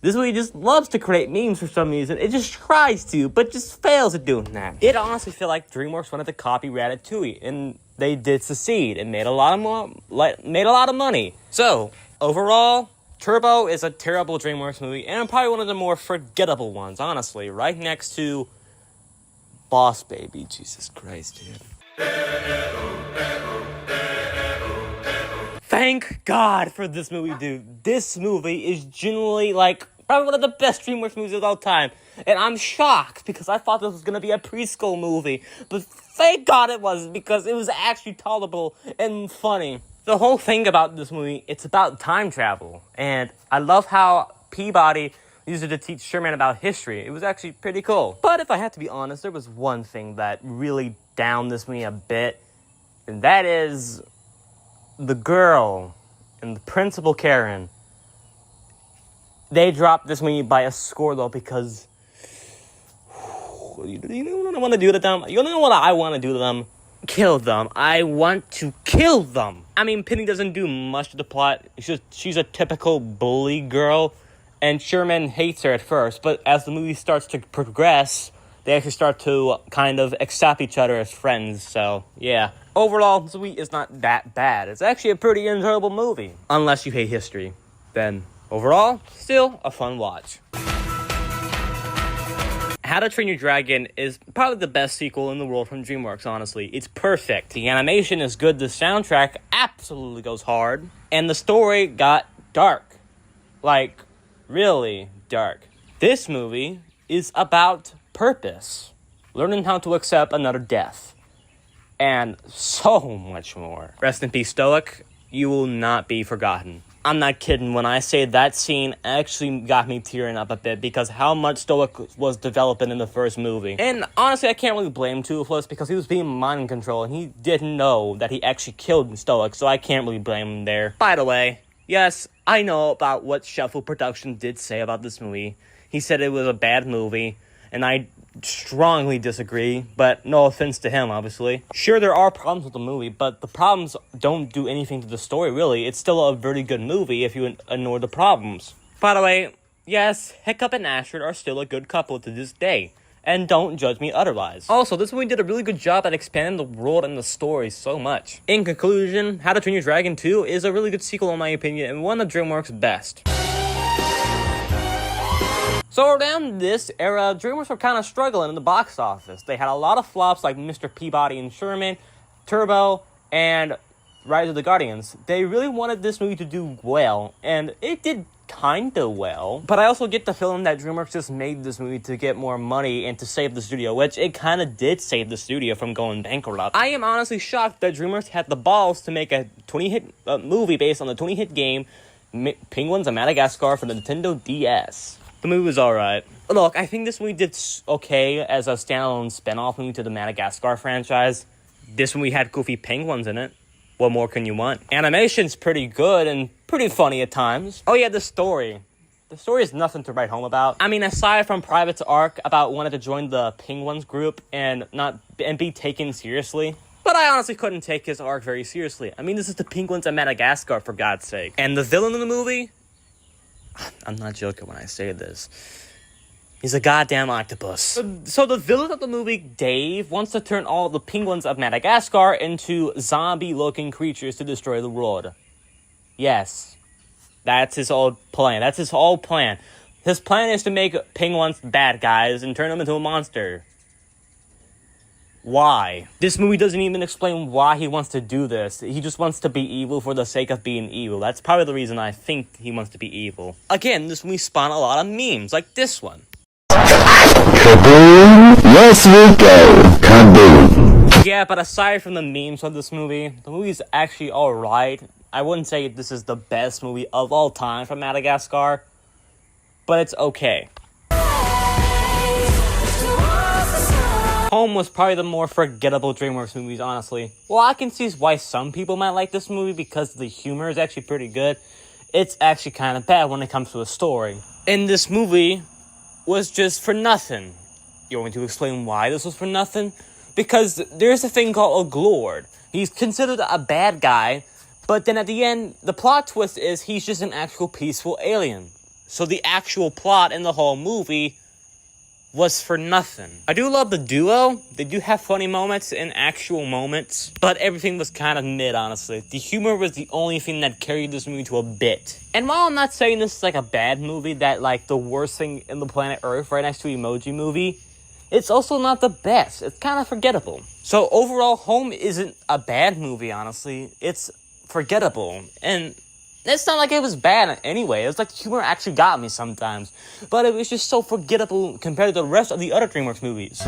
This movie just loves to create memes for some reason. It just tries to, but just fails at doing that. It honestly feel like DreamWorks wanted to copy Ratatouille, and they did succeed and made a lot of money. So overall, Turbo is a terrible DreamWorks movie, and probably one of the more forgettable ones. Honestly, right next to Boss Baby. Jesus Christ, dude. Thank God for this movie, dude. This movie is genuinely, like, probably one of the best DreamWorks movies of all time. And I'm shocked, because I thought this was going to be a preschool movie. But thank God it wasn't, because it was actually tolerable and funny. The whole thing about this movie, it's about time travel. And I love how Peabody used it to teach Sherman about history. It was actually pretty cool. But if I have to be honest, there was one thing that really downed this movie a bit. And that is the girl and the principal Karen. They dropped this movie by a score though because you know what I want to do to them? You know what I want to do to them? Kill them. I want to kill them. I mean, Penny doesn't do much to the plot. She's a typical bully girl, and Sherman hates her at first, but as the movie starts to progress, they actually start to kind of accept each other as friends, so yeah. Overall, this movie is not that bad. It's actually a pretty enjoyable movie. Unless you hate history. Then, overall, still a fun watch. How to Train Your Dragon is probably the best sequel in the world from DreamWorks, honestly. It's perfect. The animation is good, the soundtrack absolutely goes hard, and the story got dark. Like, really dark. This movie is about purpose. Learning how to accept another death. And so much more. Rest in peace, Stoic. You will not be forgotten. I'm not kidding when I say that scene actually got me tearing up a bit because how much Stoic was developing in the first movie. And honestly, I can't really blame Toothless because he was being mind controlled and he didn't know that he actually killed Stoic, so I can't really blame him there. By the way, yes, I know about what Shuffle Production did say about this movie. He said it was a bad movie, and I strongly disagree, but no offense to him, obviously. Sure, there are problems with the movie, but the problems don't do anything to the story, really. It's still a very good movie if you ignore the problems. By the way, yes, Hiccup and Astrid are still a good couple to this day, and don't judge me otherwise. Also, this movie did a really good job at expanding the world and the story so much. In conclusion, How to Train Your Dragon 2 is a really good sequel in my opinion, and one of DreamWorks' best. So around this era, DreamWorks were kind of struggling in the box office. They had a lot of flops like Mr. Peabody and Sherman, Turbo, and Rise of the Guardians. They really wanted this movie to do well, and it did kinda well. But I also get the feeling that DreamWorks just made this movie to get more money and to save the studio, which it kinda did save the studio from going bankrupt. I am honestly shocked that DreamWorks had the balls to make a 20-hit movie based on the 20-hit game Peguins of Madagascar for the Nintendo DS. The movie was alright. Look, I think this movie did okay as a standalone spin-off movie to the Madagascar franchise. This movie had goofy penguins in it. What more can you want? Animation's pretty good and pretty funny at times. Oh yeah, the story. The story is nothing to write home about. I mean, aside from Private's arc about wanting to join the Penguins group and be taken seriously. But I honestly couldn't take his arc very seriously. I mean, this is the Penguins of Madagascar, for God's sake. And the villain in the movie? I'm not joking when I say this. He's a goddamn octopus. So the villain of the movie, Dave, wants to turn all the penguins of Madagascar into zombie-looking creatures to destroy the world. Yes. That's his whole plan. His plan is to make penguins bad guys and turn them into a monster. Why? This movie doesn't even explain why he wants to do this. He just wants to be evil for the sake of being evil. That's probably the reason I think he wants to be evil. Again, this movie spawned a lot of memes, like this one. Kaboom! Yes, we go! Kaboom! Yeah, but aside from the memes of this movie, the movie's actually alright. I wouldn't say this is the best movie of all time from Madagascar, but it's okay. Home was probably the more forgettable DreamWorks movies, honestly. Well, I can see why some people might like this movie because the humor is actually pretty good. It's actually kind of bad when it comes to a story. And this movie was just for nothing. You want me to explain why this was for nothing? Because there's a thing called a Glord. He's considered a bad guy, but then at the end, the plot twist is he's just an actual peaceful alien. So the actual plot in the whole movie was for nothing. I do love the duo. They do have funny moments and actual moments, but everything was kind of mid, honestly. The humor was the only thing that carried this movie to a bit. And while I'm not saying this is like a bad movie, that like the worst thing in the planet Earth right next to Emoji Movie, it's also not the best. It's kind of forgettable. So overall, Home isn't a bad movie, honestly. It's forgettable. And it's not like it was bad anyway. It was like the humor actually got me sometimes. But it was just so forgettable compared to the rest of the other DreamWorks movies.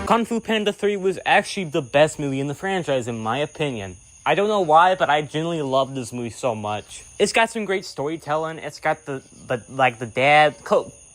Kung Fu Panda 3 was actually the best movie in the franchise, in my opinion. I don't know why, but I genuinely love this movie so much. It's got some great storytelling. It's got the dad.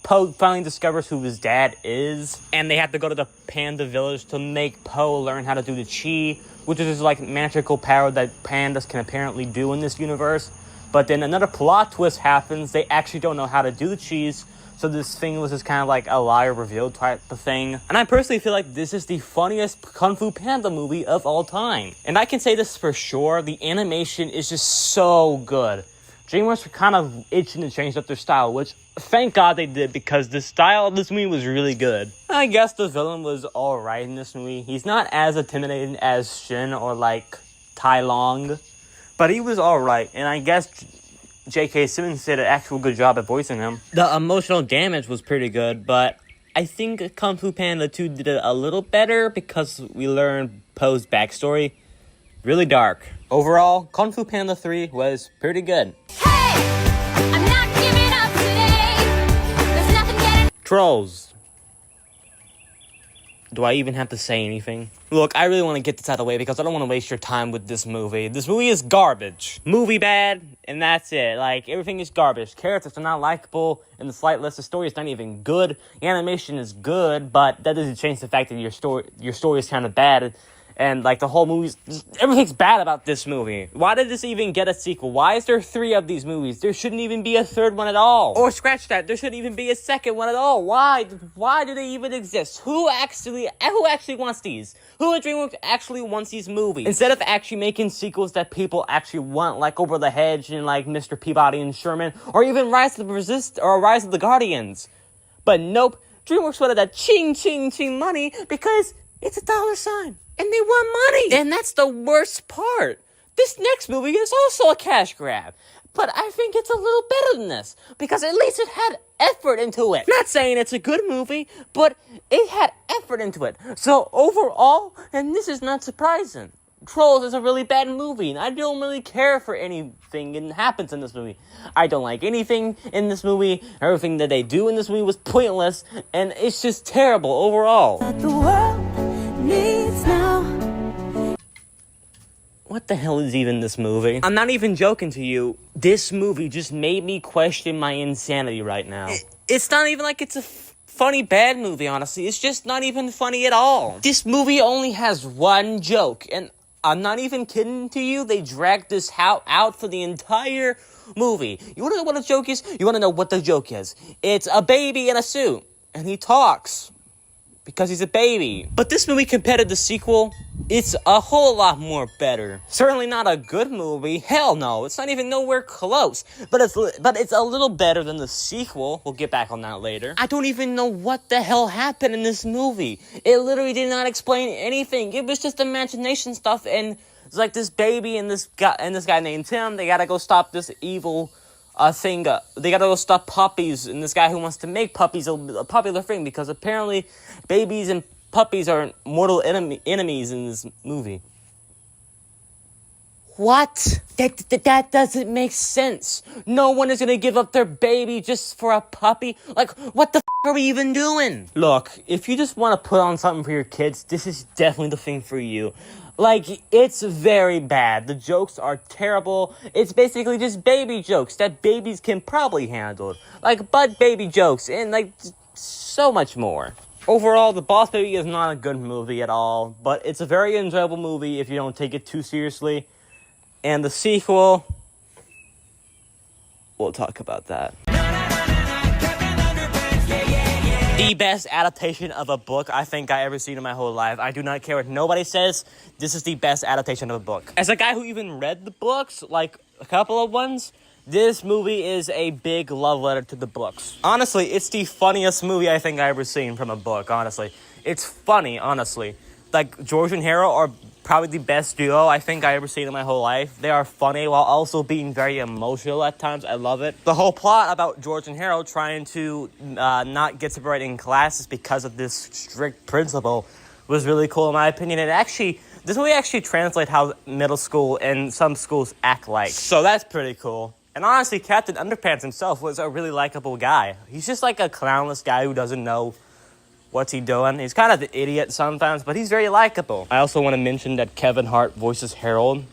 Po finally discovers who his dad is, and they have to go to the panda village to make Po learn how to do the chi, which is this, like, magical power that pandas can apparently do in this universe. But then another plot twist happens. They actually don't know how to do the chis, so this thing was just kind of like a liar revealed type of thing. And I personally feel like this is the funniest Kung Fu Panda movie of all time. And I can say this for sure, the animation is just so good. DreamWorks were kind of itching to change up their style, which thank God they did, because the style of this movie was really good. I guess the villain was alright in this movie. He's not as intimidating as Shin or like Tai Long, but he was alright, and I guess J.K. Simmons did an actual good job at voicing him. The emotional damage was pretty good, but I think Kung Fu Panda 2 did it a little better because we learned Po's backstory. Really dark. Overall, Kung Fu Panda 3 was pretty good. I'm not giving up today. There's nothing getting... Trolls. Do I even have to say anything? Look, I really want to get this out of the way because I don't want to waste your time with this movie. This movie is garbage. Movie bad, and that's it. Like, everything is garbage. Characters are not likable in the slightest. The story is not even good. The animation is good, but that doesn't change the fact that your story is kind of bad. And, like, the whole movie's... everything's bad about this movie. Why did this even get a sequel? Why is there 3 of these movies? There shouldn't even be a 3rd one at all. Or scratch that. There shouldn't even be a 2nd one at all. Why? Why do they even exist? Who actually wants these? Who at DreamWorks actually wants these movies? Instead of actually making sequels that people actually want, like Over the Hedge and, like, Mr. Peabody and Sherman, or even Rise of the Guardians. But nope. DreamWorks wanted that ching, ching, ching money because it's a dollar sign. And they want money. And that's the worst part. This next movie is also a cash grab. But I think it's a little better than this, because at least it had effort into it. Not saying it's a good movie, but it had effort into it. So overall, and this is not surprising, Trolls is a really bad movie, and I don't really care for anything that happens in this movie. I don't like anything in this movie. Everything that they do in this movie was pointless, and it's just terrible overall. The world needs now. What the hell is even this movie? I'm not even joking to you. This movie just made me question my insanity right now. It's not even like it's a funny bad movie, honestly. It's just not even funny at all. This movie only has one joke, and I'm not even kidding to you. They dragged this out for the entire movie. You want to know what the joke is? You want to know what the joke is? It's a baby in a suit, and he talks because he's a baby. But this movie, compared to the sequel, it's a whole lot more better. Certainly not a good movie. Hell no, it's not even nowhere close. But it's a little better than the sequel. We'll get back on that later. I don't even know what the hell happened in this movie. It literally did not explain anything. It was just imagination stuff, and it's like this baby and this guy named Tim. They gotta go stop this evil thing. They gotta go stop puppies, and this guy who wants to make puppies a popular thing, because apparently babies and puppies are mortal enemies in this movie. What? That doesn't make sense. No one is gonna give up their baby just for a puppy. Like, what the f*** are we even doing? Look, if you just want to put on something for your kids, this is definitely the thing for you. Like, it's very bad. The jokes are terrible. It's basically just baby jokes that babies can probably handle. Like, butt baby jokes and, like, so much more. Overall, The Boss Baby is not a good movie at all, but it's a very enjoyable movie if you don't take it too seriously. And the sequel, we'll talk about that. The best adaptation of a book I think I ever seen in my whole life. I do not care what nobody says. This is the best adaptation of a book. As a guy who even read the books, like a couple of ones, this movie is a big love letter to the books. Honestly, it's the funniest movie I think I ever seen from a book, honestly. It's funny, honestly. Like, George and Harold are probably the best duo I think I ever seen in my whole life. They are funny while also being very emotional at times. I love it. The whole plot about George and Harold trying to not get separated in classes because of this strict principal was really cool in my opinion. This movie actually translates how middle school and some schools act like. So that's pretty cool. And honestly, Captain Underpants himself was a really likable guy. He's just like a clownless guy who doesn't know what's he doing. He's kind of an idiot sometimes, but he's very likable. I also want to mention that Kevin Hart voices Harold,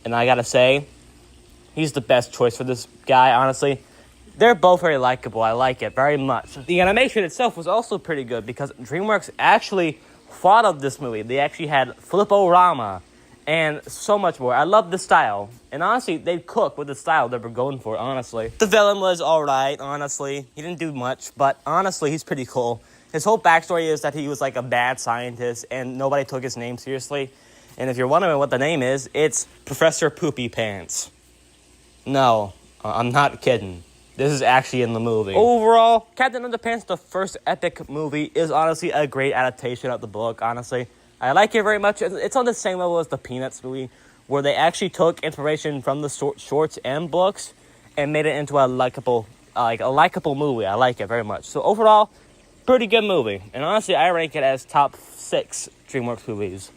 and I gotta say, he's the best choice for this guy, honestly. They're both very likable. I like it very much. The animation itself was also pretty good because DreamWorks actually thought of this movie. They actually had Flip-O-Rama and so much more. I love the style. And honestly, they cooked with the style they were going for, honestly. The villain was alright, honestly. He didn't do much, but honestly, he's pretty cool. His whole backstory is that he was like a bad scientist and nobody took his name seriously. And if you're wondering what the name is, it's Professor Poopy Pants. No, I'm not kidding. This is actually in the movie. Overall, Captain Underpants, the first epic movie, is honestly a great adaptation of the book, honestly. I like it very much. It's on the same level as the Peanuts movie, where they actually took information from the shorts and books and made it into a likable movie. I like it very much. So overall, pretty good movie. And honestly, I rank it as top 6 DreamWorks movies.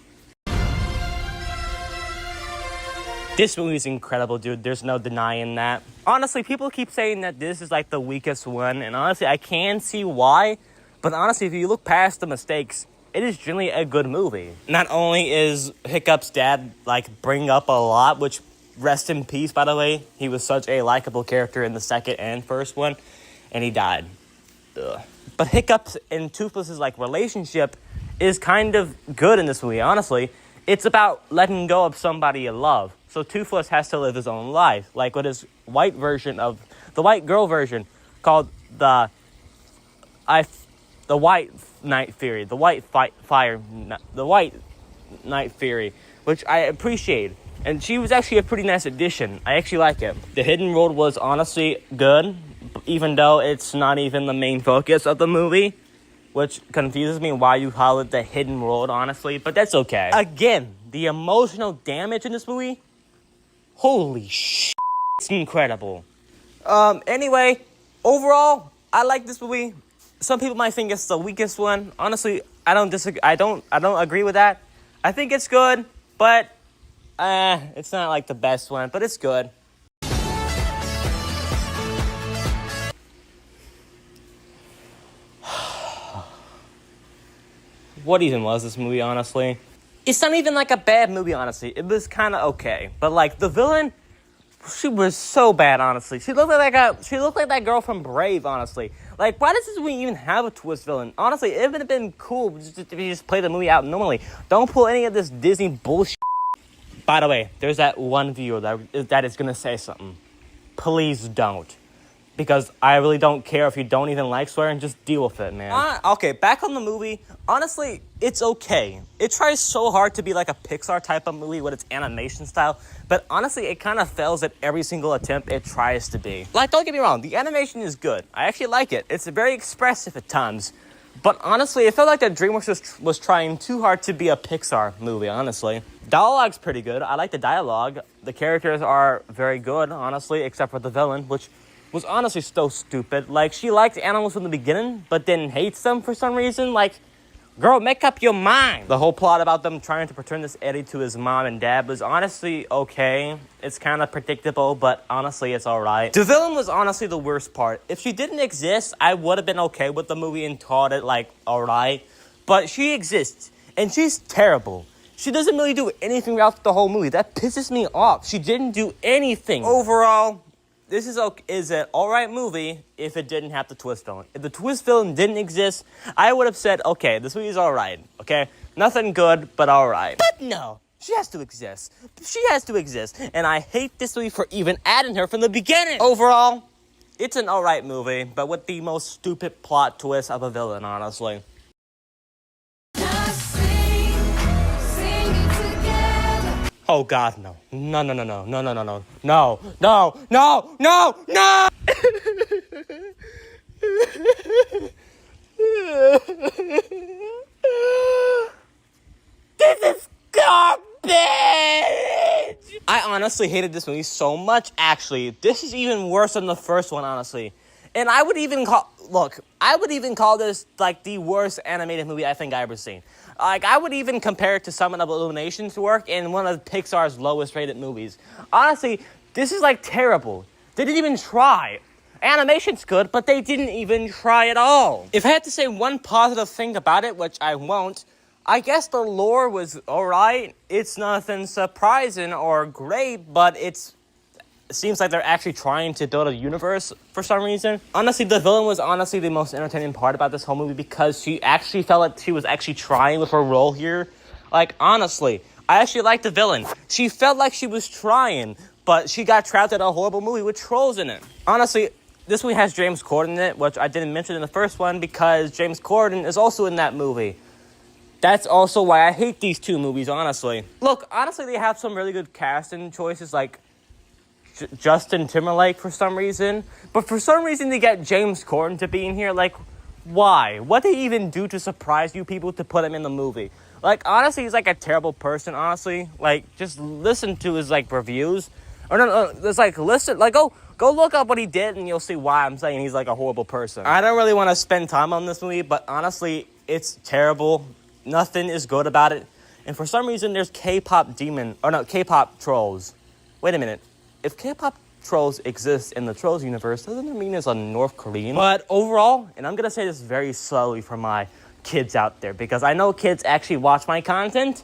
This movie is incredible, dude. There's no denying that. Honestly, people keep saying that this is like the weakest one, and honestly, I can see why. But honestly, if you look past the mistakes, it is generally a good movie. Not only is Hiccup's dad like bring up a lot, which rest in peace, by the way. He was such a likable character in the second and first one, and he died. Ugh. But Hiccup's and Toothless's like relationship is kind of good in this movie, honestly. It's about letting go of somebody you love. So Toothless has to live his own life, like with his white version of the white girl version called the White Knight Fury, the White Knight Fury, which I appreciate. And she was actually a pretty nice addition. I actually like it. The Hidden Road was honestly good, even though it's not even the main focus of the movie, which confuses me why you call it the Hidden Road, honestly, but that's okay. Again, the emotional damage in this movie, holy shit, it's incredible. Anyway, overall, I like this movie. Some people might think it's the weakest one. Honestly, I don't disagree. I don't agree with that. I think it's good, but it's not like the best one, but it's good. What even was this movie, honestly? It's not even like a bad movie, honestly. It was kind of okay. But like the villain, she was so bad, honestly. She looked like that girl from Brave, honestly. Like, why does this movie even have a twist villain? Honestly, it would have been cool if you just play the movie out normally. Don't pull any of this Disney bullshit. By the way, there's that one viewer that is gonna say something. Please don't. Because I really don't care if you don't even like swearing, just deal with it, man. Okay, back on the movie. Honestly, it's okay. It tries so hard to be like a Pixar type of movie with its animation style, but honestly, it kind of fails at every single attempt it tries to be. Like, don't get me wrong, the animation is good. I actually like it. It's very expressive at times. But honestly, it felt like that DreamWorks was trying too hard to be a Pixar movie, honestly. Dialogue's pretty good. I like the dialogue. The characters are very good, honestly, except for the villain, which was honestly so stupid. Like, she liked animals from the beginning, but then hates them for some reason. Like, girl, make up your mind. The whole plot about them trying to return this Eddie to his mom and dad was honestly okay. It's kind of predictable, but honestly, it's alright. The villain was honestly the worst part. If she didn't exist, I would have been okay with the movie and taught it, like, alright. But she exists, and she's terrible. She doesn't really do anything throughout the whole movie. That pisses me off. She didn't do anything. Overall, this is an alright movie if it didn't have the twist villain. If the twist villain didn't exist, I would have said, okay, this movie is alright, okay? Nothing good, but alright. But no, she has to exist. She has to exist. And I hate this movie for even adding her from the beginning. Overall, it's an alright movie, but with the most stupid plot twist of a villain, honestly. Oh God, no. No. This is garbage! I honestly hated this movie so much, actually. This is even worse than the first one, honestly. And I would even call this, like, the worst animated movie I think I've ever seen. Like, I would even compare it to Summon of Illumination's work in one of Pixar's lowest rated movies. Honestly, this is, like, terrible. They didn't even try. Animation's good, but they didn't even try at all. If I had to say one positive thing about it, which I won't, I guess the lore was alright. It's nothing surprising or great, but it seems like they're actually trying to build a universe for some reason. Honestly, the villain was honestly the most entertaining part about this whole movie because she actually felt like she was actually trying with her role here. Like, honestly, I actually liked the villain. She felt like she was trying, but she got trapped in a horrible movie with trolls in it. Honestly, this movie has James Corden in it, which I didn't mention in the first one because James Corden is also in that movie. That's also why I hate these two movies, honestly. Look, honestly, they have some really good casting choices, like Justin Timberlake for some reason. But for some reason, they get James Corden to be in here. Like, why? What did they even do to surprise you people to put him in the movie? Like, honestly, he's like a terrible person, honestly. Like, just listen to his, like, reviews. Or no, it's like, listen, like, go look up what he did and you'll see why I'm saying he's, like, a horrible person. I don't really want to spend time on this movie, but honestly, it's terrible. Nothing is good about it. And for some reason, there's K-pop trolls. Wait a minute. If K-pop trolls exist in the Trolls universe, doesn't it mean it's a North Korean? But overall, and I'm going to say this very slowly for my kids out there, because I know kids actually watch my content,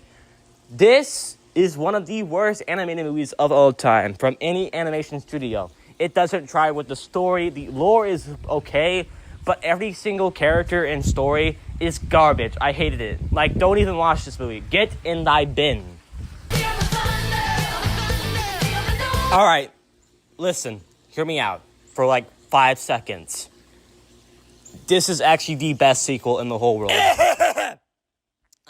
this is one of the worst animated movies of all time from any animation studio. It doesn't try with the story. The lore is okay, but every single character and story is garbage. I hated it. Like, don't even watch this movie. Get in thy bin. Alright, listen, hear me out for like 5 seconds. This is actually the best sequel in the whole world. I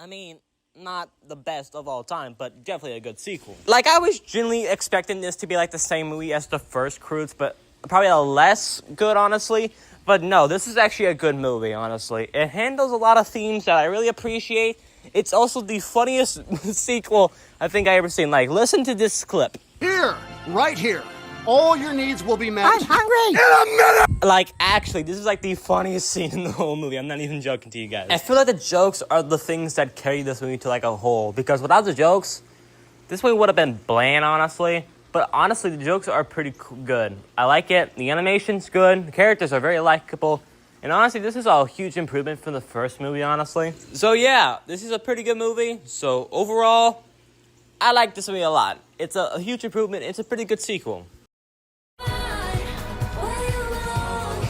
mean, not the best of all time, but definitely a good sequel. Like, I was genuinely expecting this to be like the same movie as the first Croods, but probably a less good, honestly. But no, this is actually a good movie, honestly. It handles a lot of themes that I really appreciate. It's also the funniest sequel I think I ever seen. Like, listen to this clip. Here, right here. All your needs will be met. I'm hungry. In a minute. Like, actually, this is like the funniest scene in the whole movie. I'm not even joking to you guys. I feel like the jokes are the things that carry this movie to like a whole. Because without the jokes, this movie would have been bland, honestly. But honestly, the jokes are pretty good. I like it. The animation's good. The characters are very likable. And honestly, this is a huge improvement from the first movie, honestly. So yeah, this is a pretty good movie. So overall, I like this movie a lot. It's a huge improvement. It's a pretty good sequel.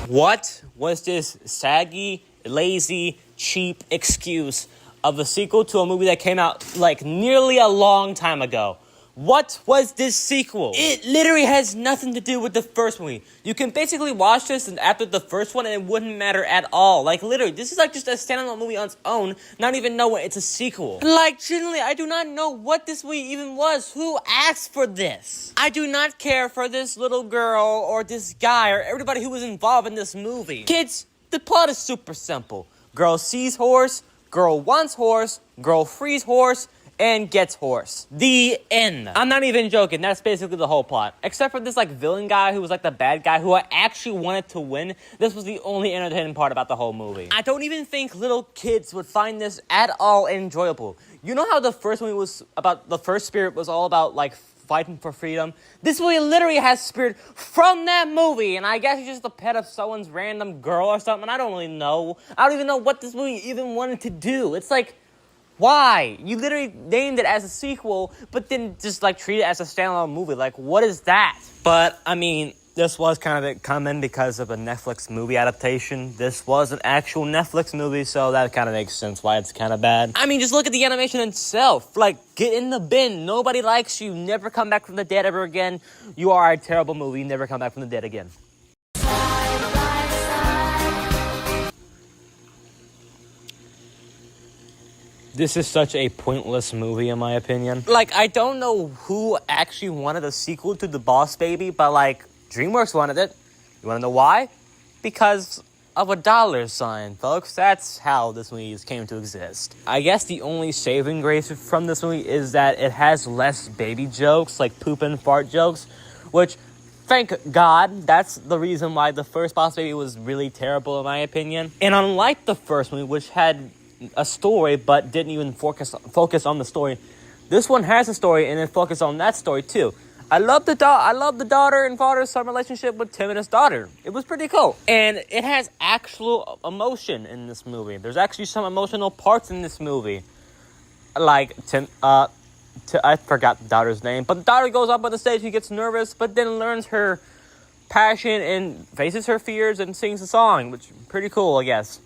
What was this saggy, lazy, cheap excuse of a sequel to a movie that came out like nearly a long time ago? What was this sequel? It literally has nothing to do with the first movie. You can basically watch this after the first one and it wouldn't matter at all. Like, literally, this is like just a standalone movie on its own, not even knowing it's a sequel. Like, genuinely, I do not know what this movie even was. Who asked for this? I do not care for this little girl or this guy or everybody who was involved in this movie. Kids, the plot is super simple. Girl sees horse, girl wants horse, girl frees horse, and gets horse. The end. I'm not even joking. That's basically the whole plot. Except for this, like, villain guy who was, like, the bad guy who I actually wanted to win. This was the only entertaining part about the whole movie. I don't even think little kids would find this at all enjoyable. You know how the first movie was about, the first Spirit was all about, like, fighting for freedom? This movie literally has Spirit from that movie, and I guess he's just the pet of someone's random girl or something. I don't really know. I don't even know what this movie even wanted to do. It's like, why? You literally named it as a sequel, but then just, like, treat it as a standalone movie. Like, what is that? But, I mean, this was kind of coming because of a Netflix movie adaptation. This was an actual Netflix movie, so that kind of makes sense why it's kind of bad. I mean, just look at the animation itself. Like, get in the bin. Nobody likes you. Never come back from the dead ever again. You are a terrible movie. Never come back from the dead again. This is such a pointless movie, in my opinion. Like, I don't know who actually wanted a sequel to The Boss Baby, but, like, DreamWorks wanted it. You wanna know why? Because of a dollar sign, folks. That's how this movie came to exist. I guess the only saving grace from this movie is that it has less baby jokes, like poop and fart jokes, which, thank God, that's the reason why the first Boss Baby was really terrible, in my opinion. And unlike the first movie, which had a story but didn't even focus on the story, this one has a story and it focused on that story too. I love the daughter and father-son relationship with Tim and his daughter. It was pretty cool. And it has actual emotion in this movie. There's actually some emotional parts in this movie. Like Tim, I forgot the daughter's name, but the daughter goes up on the stage, she gets nervous, but then learns her passion and faces her fears and sings a song, which is pretty cool, I guess.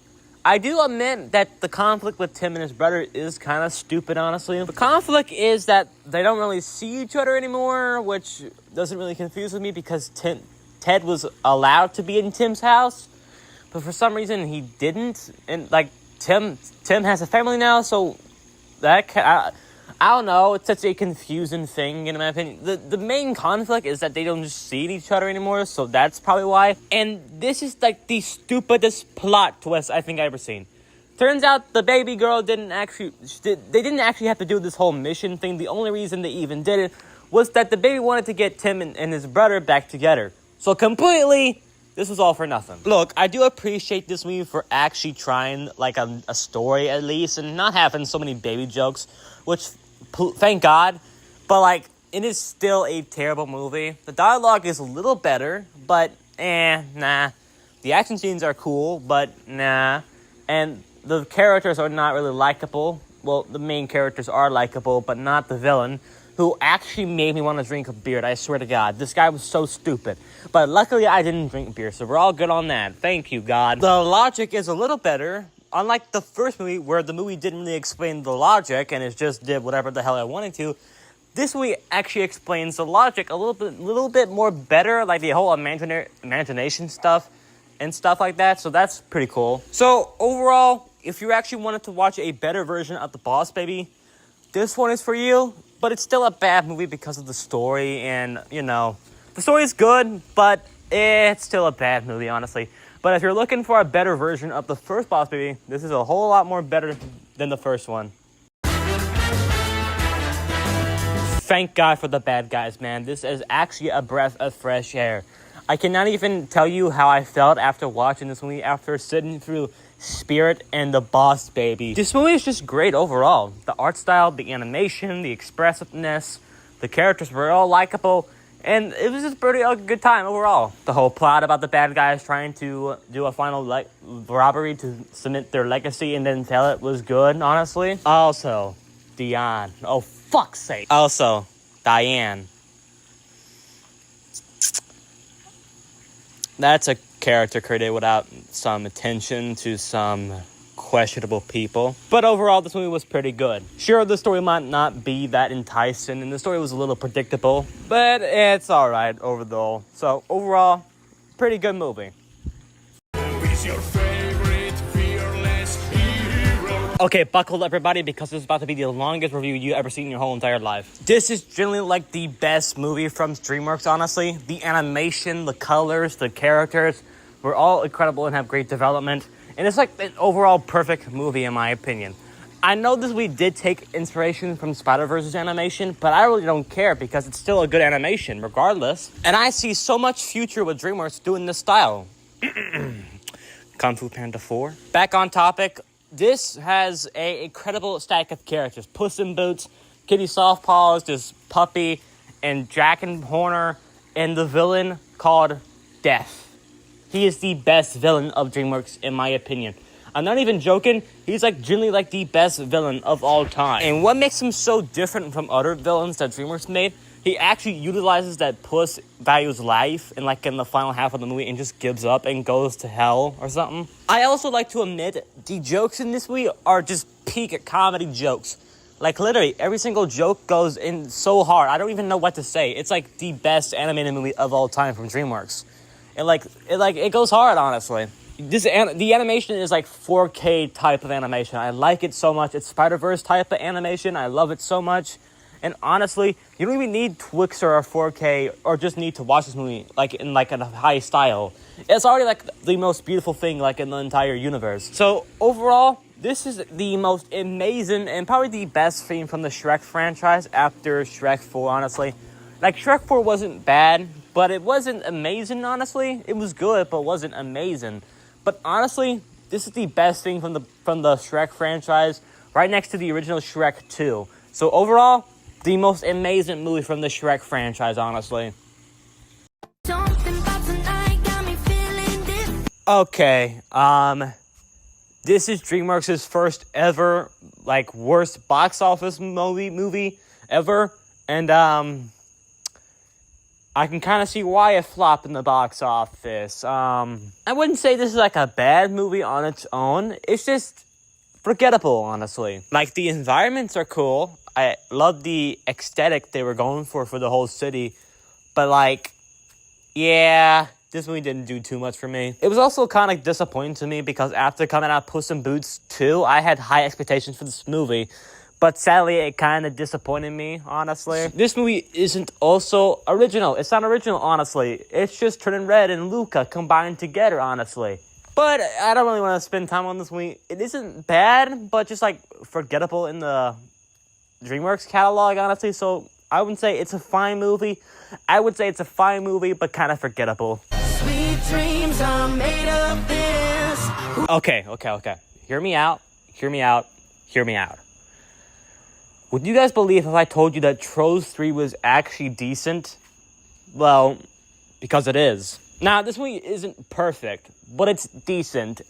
I do admit that the conflict with Tim and his brother is kind of stupid, honestly. The conflict is that they don't really see each other anymore, which doesn't really confuse me because Ted was allowed to be in Tim's house, but for some reason he didn't. And like Tim has a family now, so that I don't know. It's such a confusing thing, in my opinion. The main conflict is that they don't just see each other anymore, so that's probably why. And this is like the stupidest plot twist I think I've ever seen. Turns out the baby girl didn't actually have to do this whole mission thing. The only reason they even did it was that the baby wanted to get Tim and his brother back together. So completely, this was all for nothing. Look, I do appreciate this movie for actually trying like a story at least and not having so many baby jokes, which thank God, but like it is still a terrible movie. The dialogue is a little better, but nah. The action scenes are cool, but nah. And the characters are not really likable. Well, the main characters are likable, but not the villain, who actually made me want to drink a beer. I swear to God, this guy was so stupid. But luckily, I didn't drink beer, so we're all good on that. Thank you, God. The logic is a little better. Unlike the first movie, where the movie didn't really explain the logic and it just did whatever the hell I wanted to, this movie actually explains the logic a little bit more better, like the whole imagination stuff and stuff like that. So that's pretty cool. So overall, if you actually wanted to watch a better version of The Boss Baby, this one is for you. But it's still a bad movie because of the story, and the story is good, but it's still a bad movie, honestly. But if you're looking for a better version of the first Boss Baby, this is a whole lot more better than the first one. Thank God for the bad guys, man. This is actually a breath of fresh air. I cannot even tell you how I felt after watching this movie, after sitting through Spirit and The Boss Baby. This movie is just great overall. The art style, the animation, the expressiveness, the characters were all likable. And it was just pretty a good time overall. The whole plot about the bad guys trying to do a final robbery to cement their legacy and then tell it was good, honestly. Also, Diane. Oh, fuck's sake. Also, Diane. That's a character created without some attention to some questionable people. But overall, this movie was pretty good. Sure, the story might not be that enticing, and the story was a little predictable, but it's alright overall. So, overall, pretty good movie. Who's your favorite fearless hero? Okay, buckle up, everybody, because this is about to be the longest review you ever seen in your whole entire life. This is generally like the best movie from DreamWorks, honestly. The animation, the colors, the characters were all incredible and have great development. And it's like an overall perfect movie, in my opinion. I know this movie did take inspiration from Spider-Verse's animation, but I really don't care because it's still a good animation, regardless. And I see so much future with DreamWorks doing this style. Kung Fu Panda 4. Back on topic, this has an incredible stack of characters. Puss in Boots, Kitty Softpaws, this puppy, and Jack and Horner, and the villain called Death. He is the best villain of DreamWorks, in my opinion. I'm not even joking. He's like generally like the best villain of all time. And what makes him so different from other villains that DreamWorks made, he actually utilizes that Puss values life in the final half of the movie and just gives up and goes to hell or something. I also like to admit the jokes in this movie are just peak comedy jokes. Like literally every single joke goes in so hard. I don't even know what to say. It's like the best animated movie of all time from DreamWorks. And it goes hard, honestly. The animation is like 4K type of animation. I like it so much. It's Spider-Verse type of animation. I love it so much. And honestly, you don't even need Twixer or 4K or just need to watch this movie in a high style. It's already like the most beautiful thing in the entire universe. So overall, this is the most amazing and probably the best theme from the Shrek franchise after Shrek 4, honestly. Shrek 4 wasn't bad, but it wasn't amazing, honestly. It was good, but wasn't amazing. But honestly, this is the best thing from the Shrek franchise, right next to the original Shrek 2. So overall, the most amazing movie from the Shrek franchise, honestly. Okay, this is DreamWorks' first ever, like, worst box office movie ever, and, I can kind of see why it flopped in the box office. I wouldn't say this is, like, a bad movie on its own. It's just forgettable, honestly. Like, the environments are cool. I love the aesthetic they were going for the whole city. But, like, yeah, this movie didn't do too much for me. It was also kind of disappointing to me because after coming out of Puss in Boots 2, I had high expectations for this movie. But sadly, it kind of disappointed me, honestly. This movie isn't also original. It's not original, honestly. It's just Turning Red and Luca combined together, honestly. But I don't really want to spend time on this movie. It isn't bad, but just, like, forgettable in the DreamWorks catalog, honestly. So I wouldn't say it's a fine movie. I would say it's a fine movie, but kind of forgettable. Sweet dreams are made of this. Okay. Hear me out. Would you guys believe if I told you that Trolls 3 was actually decent? Well, because it is. Now, this movie isn't perfect, but it's decent,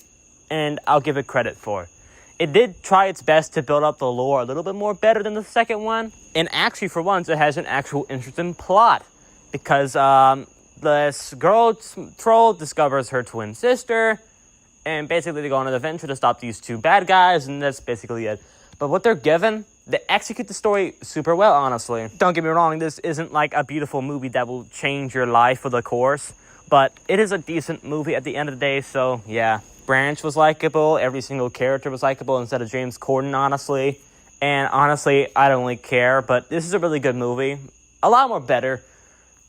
and I'll give it credit for. It did try its best to build up the lore a little bit more better than the second one, and actually, for once, it has an actual interesting plot, because this girl troll discovers her twin sister, and basically they go on an adventure to stop these two bad guys, and that's basically it. But what they're given, they execute the story super well, honestly. Don't get me wrong, this isn't like a beautiful movie that will change your life for the course, but it is a decent movie at the end of the day, so yeah. Branch was likable, every single character was likable instead of James Corden, honestly. And honestly, I don't really care, but this is a really good movie. A lot more better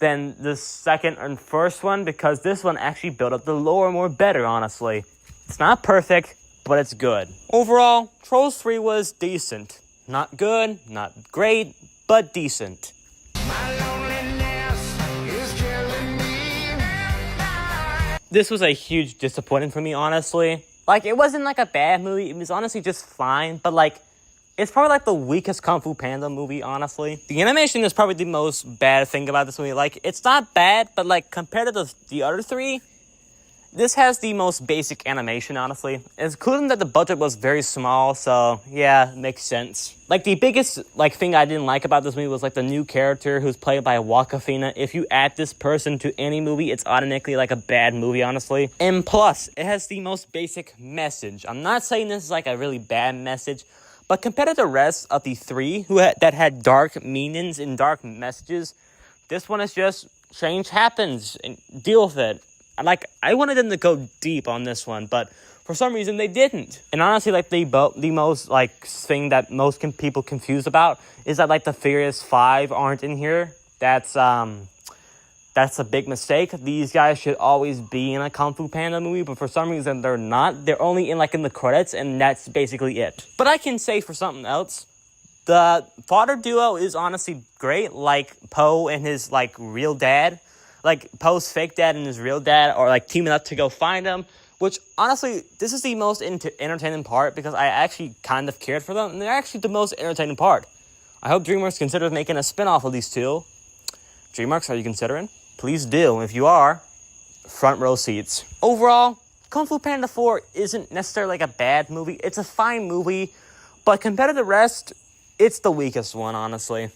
than the second and first one, because this one actually built up the lore more better, honestly. It's not perfect, but it's good. Overall, Trolls 3 was decent. Not good, not great, but decent. This was a huge disappointment for me, honestly. Like, it wasn't like a bad movie. It was honestly just fine, but like, it's probably like the weakest Kung Fu Panda movie, honestly. The animation is probably the most bad thing about this movie. Like, it's not bad, but like, compared to the other three, this has the most basic animation, honestly. Including that the budget was very small, so yeah, it makes sense. Like, the biggest thing I didn't like about this movie was like the new character who's played by Awkwafina. If you add this person to any movie, it's automatically like a bad movie, honestly. And plus, it has the most basic message. I'm not saying this is like a really bad message, but compared to the rest of the three that had dark meanings and dark messages, this one is just change happens and deal with it. Like, I wanted them to go deep on this one, but for some reason they didn't. And honestly, like, the most, like, thing that most people confused about is that, like, the Furious 5 aren't in here. That's a big mistake. These guys should always be in a Kung Fu Panda movie, but for some reason they're not. They're only in the credits, and that's basically it. But I can say for something else, the father duo is honestly great, like Poe and his, like, real dad. Like, Poe's fake dad and his real dad are, like, teaming up to go find him. Which, honestly, this is the most entertaining part because I actually kind of cared for them. And they're actually the most entertaining part. I hope DreamWorks considers making a spin-off of these two. DreamWorks, are you considering? Please do. If you are, front row seats. Overall, Kung Fu Panda 4 isn't necessarily like a bad movie. It's a fine movie. But compared to the rest, it's the weakest one, honestly.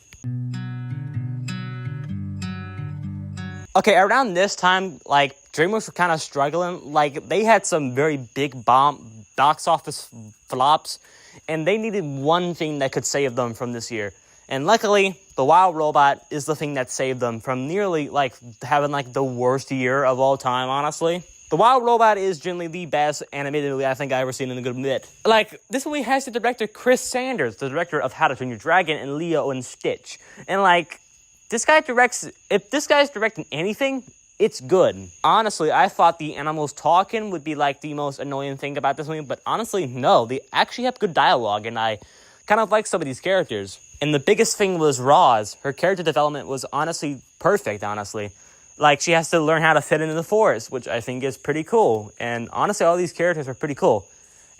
Okay, around this time, like, DreamWorks were kind of struggling. Like, they had some very big box office flops, and they needed one thing that could save them from this year. And luckily, The Wild Robot is the thing that saved them from nearly, like, having, like, the worst year of all time, honestly. The Wild Robot is generally the best animated movie I think I've ever seen in a good bit. Like, this movie has the director Chris Sanders, the director of How to Train Your Dragon and Leo and Stitch. And, like, if this guy's directing anything, it's good. Honestly, I thought the animals talking would be, like, the most annoying thing about this movie, but honestly, no. They actually have good dialogue, and I kind of like some of these characters. And the biggest thing was Roz. Her character development was honestly perfect, honestly. Like, she has to learn how to fit into the forest, which I think is pretty cool. And honestly, all these characters are pretty cool.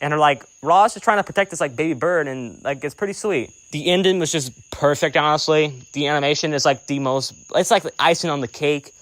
And her, like, Ross is trying to protect this, like, baby bird, and, like, it's pretty sweet. The ending was just perfect, honestly. The animation is, like, it's like the icing on the cake.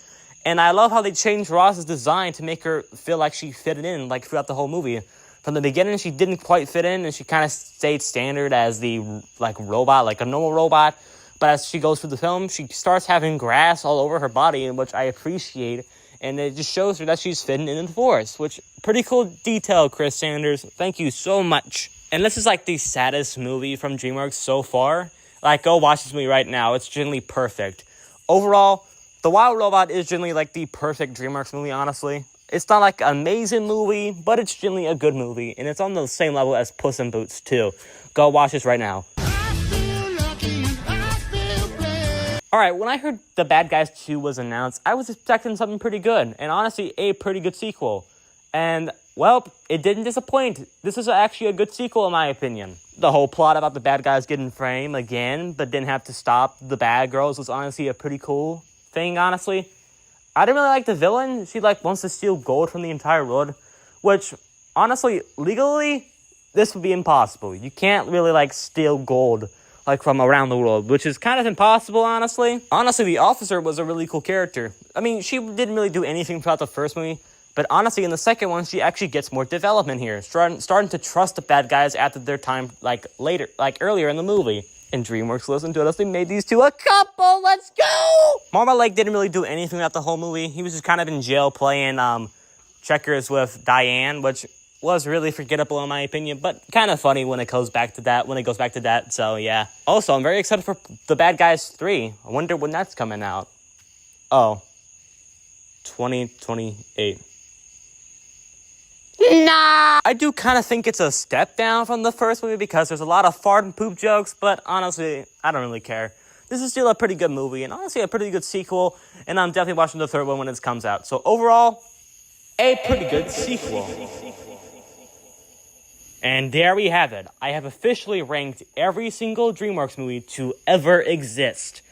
And I love how they changed Ross's design to make her feel like she fitted in, like, throughout the whole movie. From the beginning, she didn't quite fit in, and she kind of stayed standard as the, like, robot, like a normal robot. But as she goes through the film, she starts having grass all over her body, which I appreciate. And it just shows her that she's fitting in the forest, which, pretty cool detail, Chris Sanders. Thank you so much. And this is, like, the saddest movie from DreamWorks so far. Like, go watch this movie right now. It's generally perfect. Overall, The Wild Robot is generally, like, the perfect DreamWorks movie, honestly. It's not, like, an amazing movie, but it's generally a good movie. And it's on the same level as Puss in Boots, too. Go watch this right now. Alright, when I heard The Bad Guys 2 was announced, I was expecting something pretty good, and honestly, a pretty good sequel. And, well, it didn't disappoint. This is actually a good sequel, in my opinion. The whole plot about the bad guys getting framed again, but didn't have to stop the bad girls, was honestly a pretty cool thing, honestly. I didn't really like the villain. She, like, wants to steal gold from the entire world, which, honestly, legally, this would be impossible. You can't really, like, steal gold, like, from around the world, which is kind of impossible, honestly. Honestly, the officer was a really cool character. I mean, she didn't really do anything throughout the first movie, but honestly, in the second one, she actually gets more development here, starting to trust the bad guys after their time, like, later, like, earlier in the movie. And DreamWorks listened to us, they made these two a couple, let's go! Marmalade didn't really do anything throughout the whole movie. He was just kind of in jail playing, checkers with Diane, which was really forgettable in my opinion, but kind of funny when it goes back to that, so yeah. Also, I'm very excited for The Bad Guys 3. I wonder when that's coming out. Oh. 2028. Nah! I do kind of think it's a step down from the first movie because there's a lot of fart and poop jokes, but honestly, I don't really care. This is still a pretty good movie, and honestly a pretty good sequel, and I'm definitely watching the third one when it comes out. So overall, a pretty good sequel. And there we have it. I have officially ranked every single DreamWorks movie to ever exist.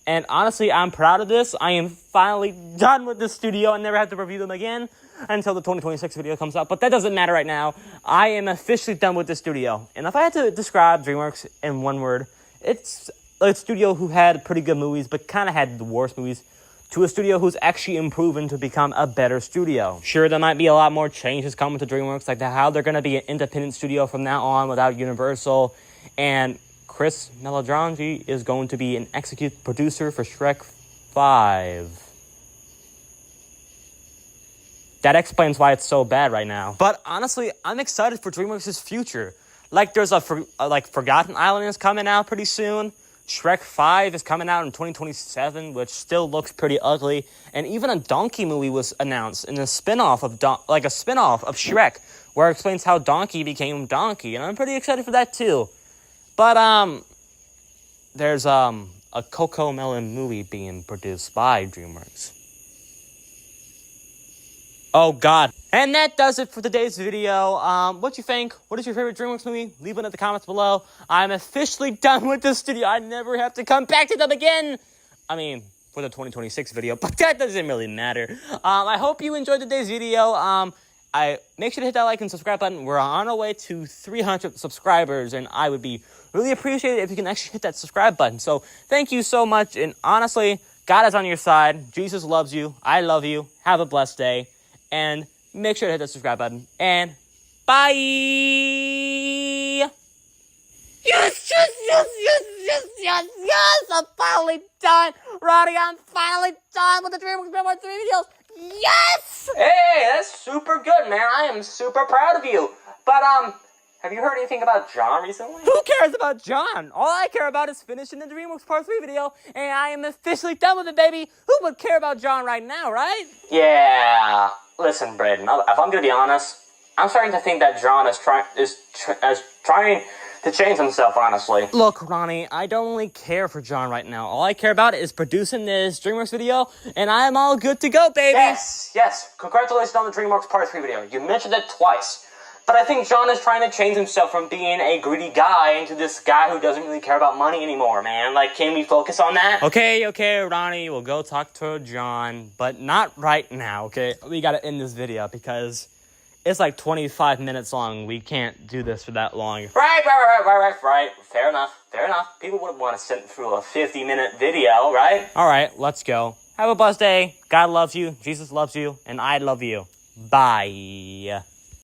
And honestly, I'm proud of this. I am finally done with this studio and never have to review them again until the 2026 video comes out. But that doesn't matter right now. I am officially done with this studio. And if I had to describe DreamWorks in one word, it's a studio who had pretty good movies, but kind of had the worst movies, to a studio who's actually improving to become a better studio. Sure, there might be a lot more changes coming to DreamWorks, like how they're going to be an independent studio from now on without Universal, and Chris Meledandri is going to be an executive producer for Shrek 5. That explains why it's so bad right now. But honestly, I'm excited for DreamWorks' future. Like, there's a Forgotten Island is coming out pretty soon. Shrek 5 is coming out in 2027, which still looks pretty ugly. And even a Donkey movie was announced in a spin-off of Shrek, where it explains how Donkey became Donkey. And I'm pretty excited for that too. But there's a Coco Melon movie being produced by DreamWorks. Oh God. And that does it for today's video. What you think? What is your favorite DreamWorks movie? Leave it in the comments below. I'm officially done with this studio. I never have to come back to them again. I mean, for the 2026 video, but that doesn't really matter. I hope you enjoyed today's video. I make sure to hit that like and subscribe button. We're on our way to 300 subscribers, and I would be really appreciated if you can actually hit that subscribe button. So thank you so much, and honestly, God is on your side. Jesus loves you. I love you. Have a blessed day. And make sure to hit that subscribe button. And bye! Yes! I'm finally done! Roddy, I'm finally done with the DreamWorks 3 videos! Yes! Hey, that's super good, man. I am super proud of you. But, have you heard anything about John recently? Who cares about John? All I care about is finishing the DreamWorks Part 3 video, and I am officially done with it, baby. Who would care about John right now, right? Yeah. Listen, Braden, if I'm gonna be honest, I'm starting to think that John is trying to change himself, honestly. Look, Ronnie, I don't really care for John right now. All I care about is producing this DreamWorks video, and I am all good to go, baby. Yes. Congratulations on the DreamWorks Part 3 video. You mentioned it twice. But I think John is trying to change himself from being a greedy guy into this guy who doesn't really care about money anymore, man. Like, can we focus on that? Okay, Ronnie, we'll go talk to John, but not right now, okay? We gotta end this video because It's like 25 minutes long. We can't do this for that long. Right. Fair enough. People wouldn't want to sit through a 50-minute video, right? All right, let's go. Have a blessed day. God loves you. Jesus loves you. And I love you. Bye.